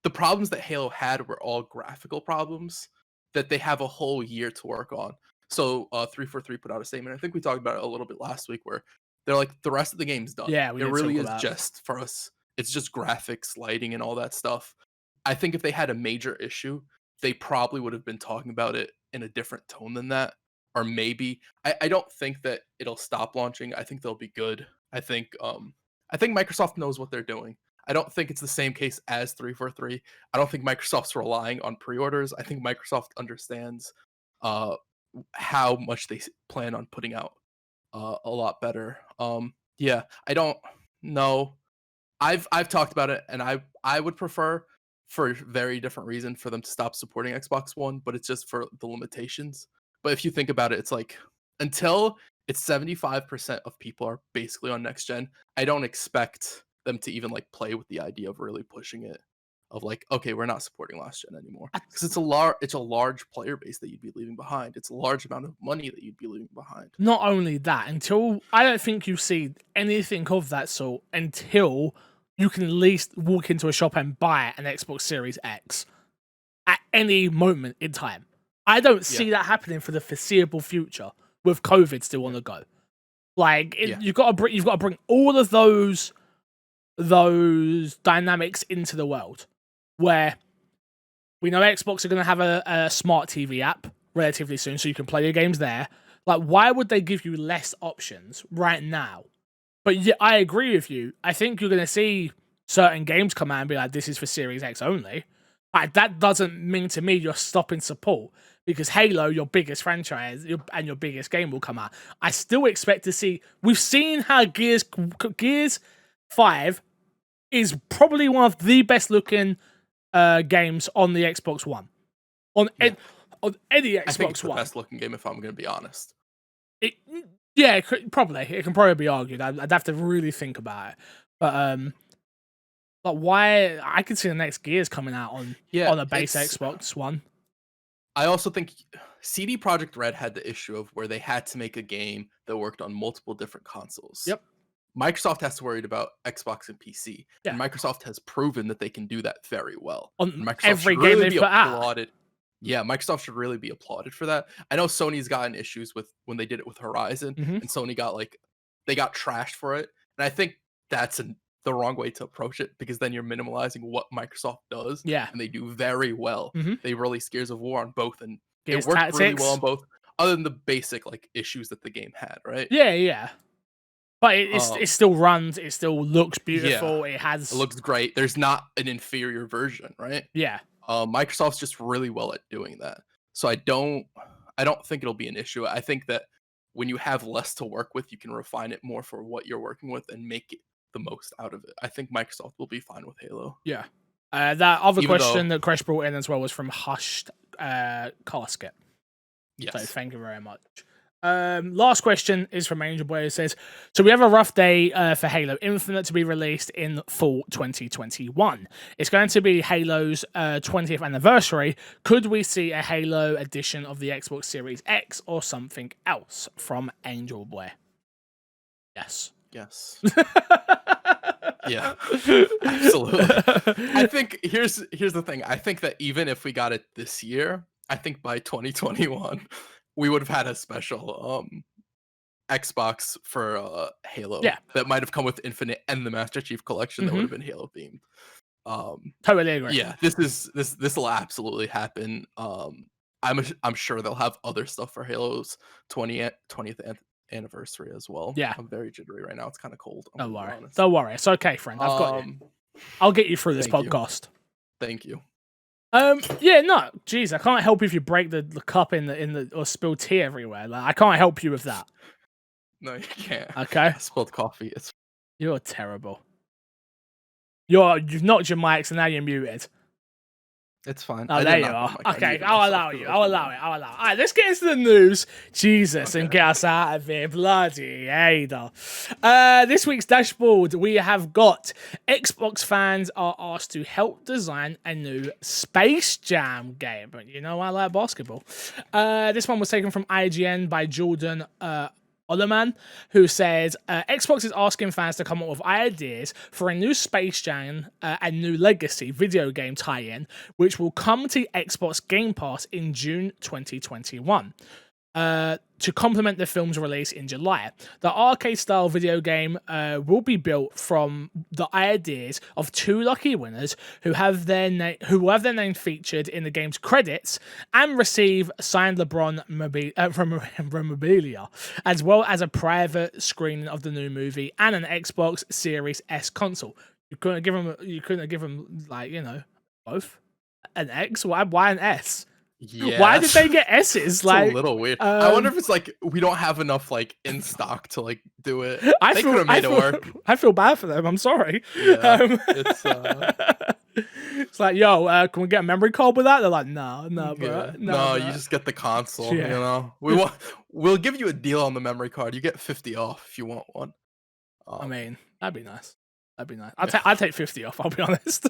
the problems that Halo had were all graphical problems that they have a whole year to work on. So 343 put out a statement. I think we talked about it a little bit last week where they're like, the rest of the game's done. Yeah, it really is just for us. It's just graphics, lighting, and all that stuff. I think if they had a major issue, they probably would have been talking about it in a different tone than that. Or maybe I don't think that it'll stop launching. I think they'll be good. I think Microsoft knows what they're doing. I don't think it's the same case as 343. I don't think Microsoft's relying on pre-orders. I think Microsoft understands how much they plan on putting out a lot better. Yeah, I don't know. I've talked about it, and I would prefer, for a very different reason, for them to stop supporting Xbox One, but it's just for the limitations. But if you think about it, it's like until it's 75% of people are basically on next gen. I don't expect them to even like play with the idea of really pushing it. Of like, okay, we're not supporting last gen anymore because it's a large player base that you'd be leaving behind. It's a large amount of money that you'd be leaving behind. Not only that, I don't think you see anything of that sort until you can at least walk into a shop and buy an Xbox Series X at any moment in time. I don't see that happening for the foreseeable future with COVID still on the go. Like you've got to bring all of those dynamics into the world where we know Xbox are going to have a smart TV app relatively soon, so you can play your games there. Like, why would they give you less options right now? But yeah, I agree with you. I think you're going to see certain games come out and be like, this is for Series X only. Like, that doesn't mean to me you're stopping support, because Halo, your biggest franchise and your biggest game, will come out. I still expect to see... We've seen how Gears 5 is probably one of the best looking games on the Xbox One. On any Xbox I think it's the One. best looking game, if I'm going to be honest. Probably. It can probably be argued. I'd have to really think about it. But why? I could see the next Gears coming out on a base Xbox One. I also think CD Projekt Red had the issue of where they had to make a game that worked on multiple different consoles. Yep. Microsoft has to worry about Xbox and PC. Yeah. And Microsoft has proven that they can do that very well. On every game they've put out. Yeah, Microsoft should really be applauded for that. I know Sony's gotten issues with when they did it with Horizon, and Sony got they got trashed for it. And I think that's the wrong way to approach it, because then you're minimalizing what Microsoft does. Yeah. And they do very well. They released Gears of War on both, and Gears it worked Tactics. really well on both, other than the basic issues that the game had, right? Yeah. But it still runs, it still looks beautiful, it looks great. There's not an inferior version, right? Yeah. Microsoft's just really well at doing that. So I don't think it'll be an issue. I think that when you have less to work with, you can refine it more for what you're working with and make it the most out of it. I think Microsoft will be fine with Halo. Yeah. That other question that Kresh brought in as well was from Hushed Casket. Yes. So thank you very much. Last question is from Angel Boy, who says, so we have a rough day for Halo Infinite to be released in fall 2021. It's going to be Halo's 20th anniversary. Could we see a Halo edition of the Xbox Series X or something else? From Angel Boy. Yes. Yeah, absolutely. I think here's the thing. I think that even if we got it this year, I think by 2021 we would have had a special Xbox for Halo. Yeah. That might have come with Infinite and the Master Chief Collection that would have been Halo themed. Totally agree. Yeah, this will absolutely happen. I'm sure they'll have other stuff for Halo's 20th anniversary as well. Yeah. I'm very jittery right now. It's kind of cold. Don't worry. It's okay, friend. I've got you. I'll get you through this podcast. Thank you. Yeah, no, jeez, I can't help if you break the cup in the or spill tea everywhere. Like, I can't help you with that. No, you can't. Okay. I spilled coffee. You're terrible. You've knocked your mics and now you're muted. It's fine. Oh, there you are. Okay, I'll allow it. All right, let's get into the news. Jesus, and get us out of here. Bloody hell. This week's dashboard, we have got Xbox fans are asked to help design a new Space Jam game. But you know, I like basketball. This one was taken from IGN by Jordan Ollerman, who says Xbox is asking fans to come up with ideas for a new Space Jam and new Legacy video game tie-in, which will come to Xbox Gamepass in June 2021. To complement the film's release in July. The arcade-style video game will be built from the ideas of two lucky winners who will have their name featured in the game's credits and receive signed LeBron memorabilia, as well as a private screening of the new movie and an Xbox Series S console. You couldn't give them like, you know, both an X. Why an S? Yeah. Why did they get S's? It's like a little weird. I wonder if it's like we don't have enough like in stock to like do it. They could have made it work. I feel bad for them. I'm sorry. Yeah, It's like, yo, can we get a memory card with that? They're like, no, bro. No, you just get the console. Yeah. You know, we'll give you a deal on the memory card. You get 50 off if you want one. I mean, that'd be nice. That'd be nice. I'd take 50 off, I'll be honest.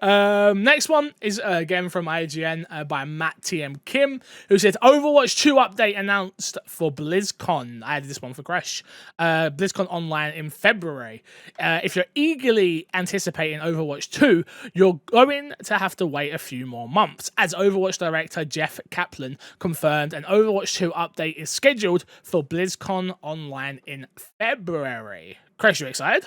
Next one is again from IGN by Matt TM Kim, who said Overwatch 2 update announced for BlizzCon. I added this one for Kresh. BlizzCon Online in February. If you're eagerly anticipating Overwatch 2, you're going to have to wait a few more months, as Overwatch director Jeff Kaplan confirmed an Overwatch 2 update is scheduled for BlizzCon Online in February. Kresh, you excited?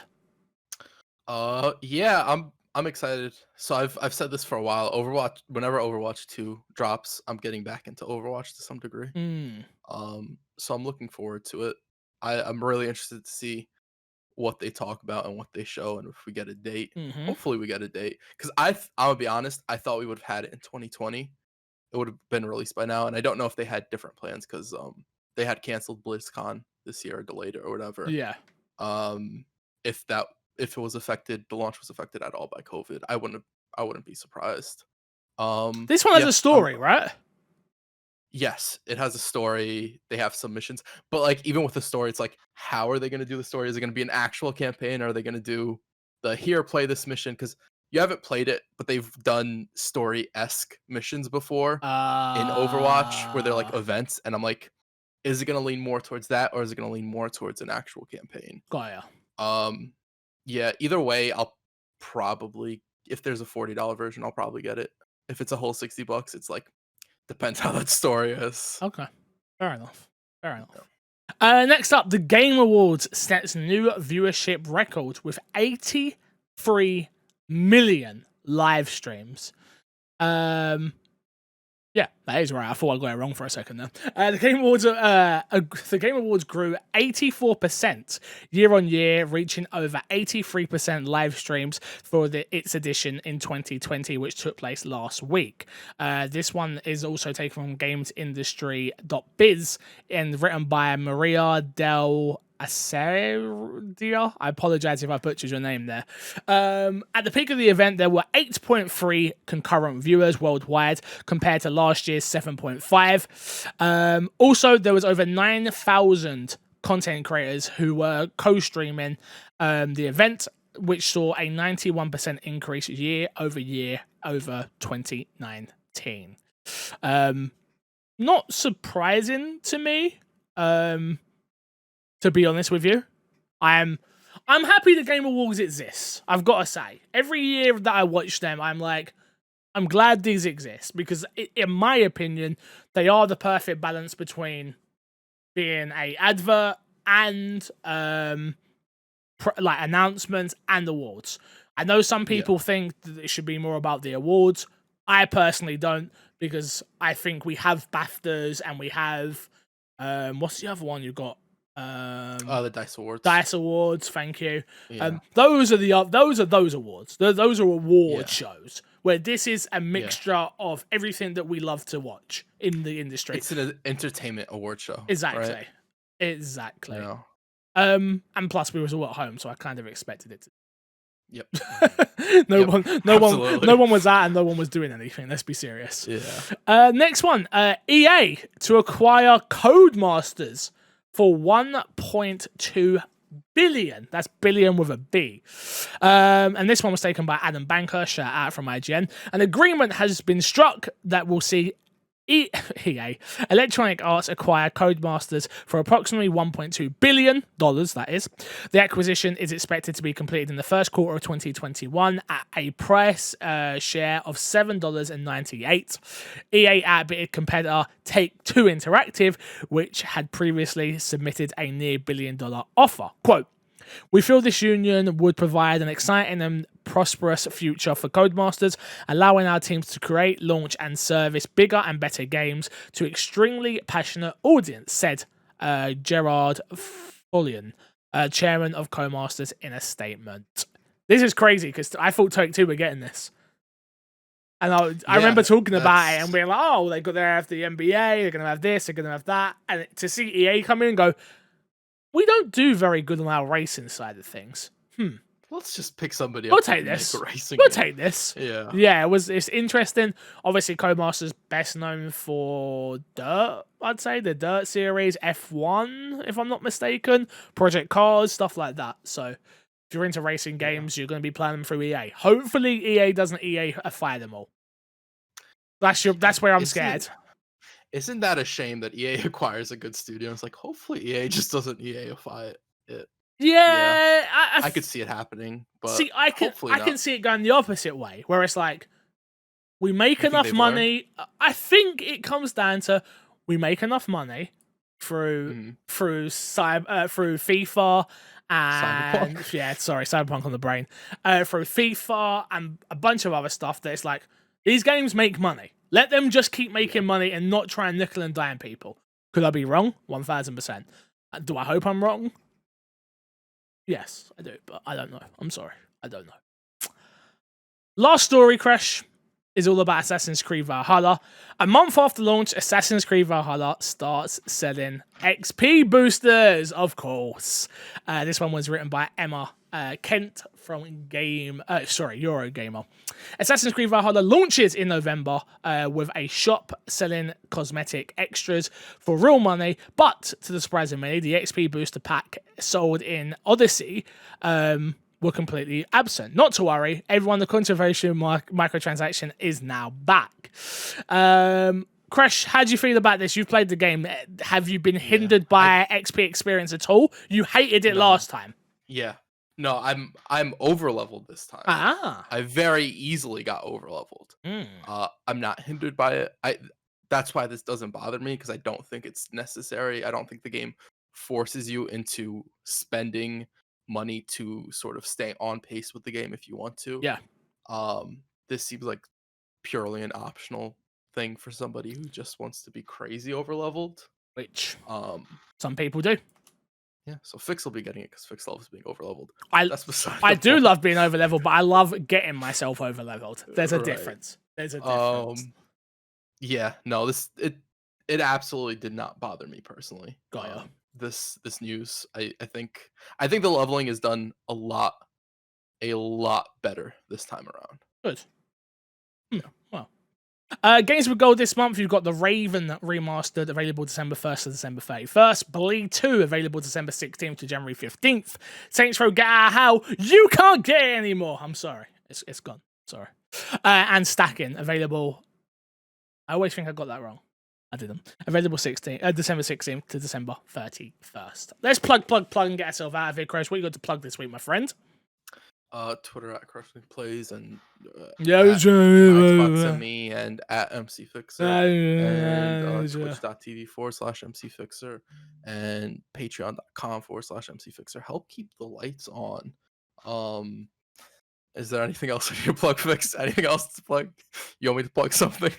Yeah, I'm excited. So I've said this for a while. Overwatch, whenever Overwatch 2 drops, I'm getting back into Overwatch to some degree. So I'm looking forward to it. I'm really interested to see what they talk about and what they show, and if we get a date. Hopefully we get a date, because I'll be honest, I thought we would have had it in 2020. It would have been released by now, and I don't know if they had different plans, because they had canceled BlizzCon this year or delayed it or whatever. Yeah. If it was affected, the launch was affected at all by COVID, I wouldn't be surprised. This one has a story, right? Yes, it has a story. They have some missions, but like even with the story, it's like, how are they going to do the story? Is it going to be an actual campaign, or are they going to do the here play this mission? Because you haven't played it, but they've done story-esque missions before in Overwatch, where they're like events, and I'm like, is it going to lean more towards that, or is it going to lean more towards an actual campaign? Got ya. Yeah, either way, I'll probably, if there's a $40 version, I'll probably get it. If it's a whole $60, it's like, depends how that story is. Okay, fair enough. Next up, the Game Awards sets new viewership record with 83 million live streams. Yeah, that is right. I thought I got it wrong for a second there. The Game Awards grew 84% year on year, reaching over 83% live streams for its edition in 2020, which took place last week. This one is also taken from GamesIndustry.biz and written by Maria Del Aceria. I apologize if I butchered your name there. At the peak of the event, there were 8.3 concurrent viewers worldwide compared to last year's 7.5. Also, there was over 9,000 content creators who were co-streaming the event, which saw a 91% increase year over 2019. Not surprising to me. To be honest with you, I'm happy the Game Awards exists. I've got to say, every year that I watch them, I'm glad these exist, because in my opinion, they are the perfect balance between being a advert and like announcements and awards. I know some people think that it should be more about the awards. I personally don't, because I think we have BAFTAs and we have what's the other one you got? The DICE Awards. DICE Awards, thank you. Those are those awards. Those are award shows, where this is a mixture of everything that we love to watch in the industry. It's an entertainment award show. Exactly. Right? Exactly. Yeah. And plus we was all at home, so I kind of expected it to. Yep. No one was at, and no one was doing anything. Let's be serious. Yeah. Next one, EA to acquire Codemasters for $1.2 billion. That's billion with a B. And this one was taken by Adam Banker, shout out from IGN. An agreement has been struck that will see EA, Electronic Arts, acquire Codemasters for approximately $1.2 billion, that is. The acquisition is expected to be completed in the first quarter of 2021 at a price share of $7.98. EA outbid competitor Take-Two Interactive, which had previously submitted a near $1 billion offer. Quote, "We feel this union would provide an exciting and prosperous future for Codemasters, allowing our teams to create, launch, and service bigger and better games to extremely passionate audience," said Gerard Follion, chairman of Codemasters, in a statement. This is crazy, because I thought Take-Two were getting this. And I remember talking about it and being like, oh, they're going to have the NBA, they're going to have this, they're going to have that. And to see EA come in and go, we don't do very good on our racing side of things. let's just pick somebody We'll else. take this. Racing We'll game. take this. Yeah. It's interesting. Obviously, Codemasters best known for Dirt. I'd say the Dirt series, F1, if I'm not mistaken, Project Cars, stuff like that. So if you're into racing games, you're going to be playing them through EA. Hopefully, EA doesn't fire them all. That's where I'm scared. Isn't that a shame that EA acquires a good studio? It's like, hopefully EA just doesn't EA-ify it. Yeah. I could see it happening, but see, I can see it going the opposite way, where it's like, we make enough money. I think it comes down to we make enough money through FIFA and Cyberpunk on the brain, through FIFA and a bunch of other stuff that it's like, these games make money. Let them just keep making money and not try and nickel and dime people. Could I be wrong? 1000%. Do I hope I'm wrong? Yes, I do, but I don't know. I'm sorry. I don't know. Last story, Kresh, is all about Assassin's Creed Valhalla. A month after launch, Assassin's Creed Valhalla starts selling XP boosters, of course. This one was written by Emma Kent from Eurogamer. Assassin's Creed Valhalla launches in November with a shop selling cosmetic extras for real money, but to the surprise of many, the XP booster pack sold in Odyssey were completely absent. Not to worry, everyone, the controversial microtransaction is now back. Kresh, how do you feel about this? You've played the game. Have you been hindered by XP experience at all? You hated it last time. Yeah. No, I'm over leveled this time. I very easily got over leveled. I'm not hindered by it. That's why this doesn't bother me, because I don't think it's necessary. I don't think the game forces you into spending money to sort of stay on pace with the game if you want to. Yeah. This seems like purely an optional thing for somebody who just wants to be crazy over leveled, which some people do. Yeah, so Fix will be getting it because Fix loves being overleveled. That's beside I do love being overleveled, but I love getting myself overleveled. There's a difference. There's a difference. Yeah, no, it absolutely did not bother me personally. Got This news, I think the leveling is done a lot better this time around. Good. Well. Games with gold this month, you've got The Raven Remastered, available December 1st to December 31st. Bleed 2, available December 16th to January 15th. Saints Row Get Out of Hell, you can't get it anymore. I'm sorry. It's gone. Sorry. And Stacking, available... I always think I got that wrong. I didn't. Available December 16th to December 31st. Let's plug and get ourselves out of here, Kresh. What you got to plug this week, my friend? Twitter at CrushingPlays and Xbox to me and at MC Fixer and twitch.tv/MC Fixer and patreon.com/MC Fixer. Help keep the lights on. Is there anything else I need to plug, Fix? Anything else to plug? You want me to plug something?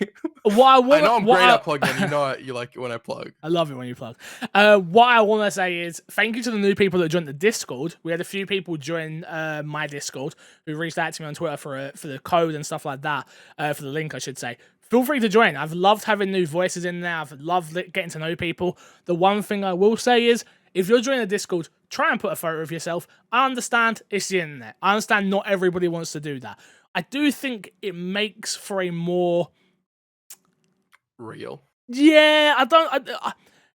I know I'm great at plugging. You know you like it when I plug. I love it when you plug. What I want to say is thank you to the new people that joined the Discord. We had a few people join my Discord who reached out to me on Twitter for the code and stuff like that, for the link, I should say. Feel free to join. I've loved having new voices in there. I've loved getting to know people. The one thing I will say is, if you're joining the Discord, try and put a photo of yourself. I understand it's the internet. I understand not everybody wants to do that. I do think it makes for a more... real. Yeah,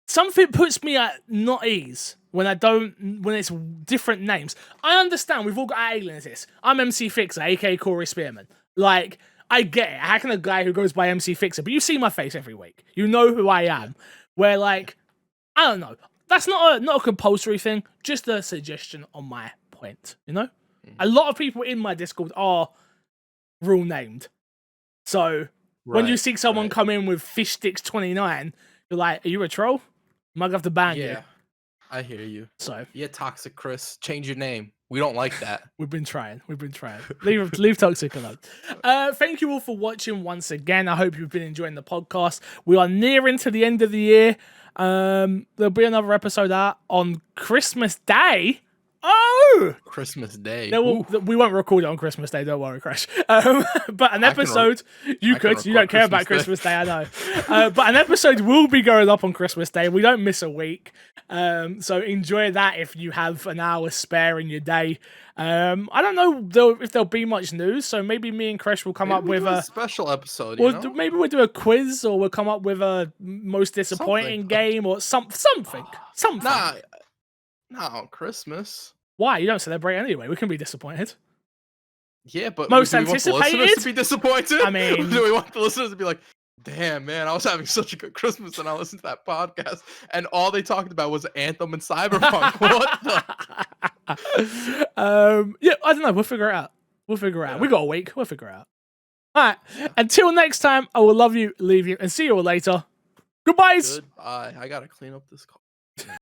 something puts me at not ease when it's different names. I understand we've all got our aliases. I'm MC Fixer, aka Corey Spearman. Like, I get it. How can a guy who goes by MC Fixer, but you see my face every week. You know who I am. Where, like, I don't know. That's not a compulsory thing, just a suggestion on my point, you know? A lot of people in my Discord are real named. So when you see someone come in with Fishsticks29, you're like, are you a troll? Might have to ban you. Yeah, I hear you. So yeah, Toxic Chris, change your name. We don't like that. We've been trying. Leave Toxic alone. Thank you all for watching once again. I hope you've been enjoying the podcast. We are nearing to the end of the year. There'll be another episode out on Christmas Day. Oh, Christmas Day. We won't record it on Christmas Day. Don't worry, Crash. But an episode you don't care about Christmas Day. I know. But an episode will be going up on Christmas Day. We don't miss a week. So enjoy that if you have an hour spare in your day. I don't know if there'll be much news, so maybe me and Kresh will come up with a special episode. Maybe we'll do a quiz, or we'll come up with a most disappointing game, or something. No, Christmas. Why? You don't celebrate anyway. We can be disappointed. Yeah, but most do we want the listeners to be disappointed? I mean, do we want the listeners to be like, damn, man, I was having such a good Christmas and I listened to that podcast and all they talked about was Anthem and Cyberpunk. What the? Yeah, I don't know. We'll figure it out. Yeah. We got a week. We'll figure it out. All right. Yeah. Until next time, I will love you, leave you, and see you all later. Goodbyes. Goodbye. I gotta clean up this car.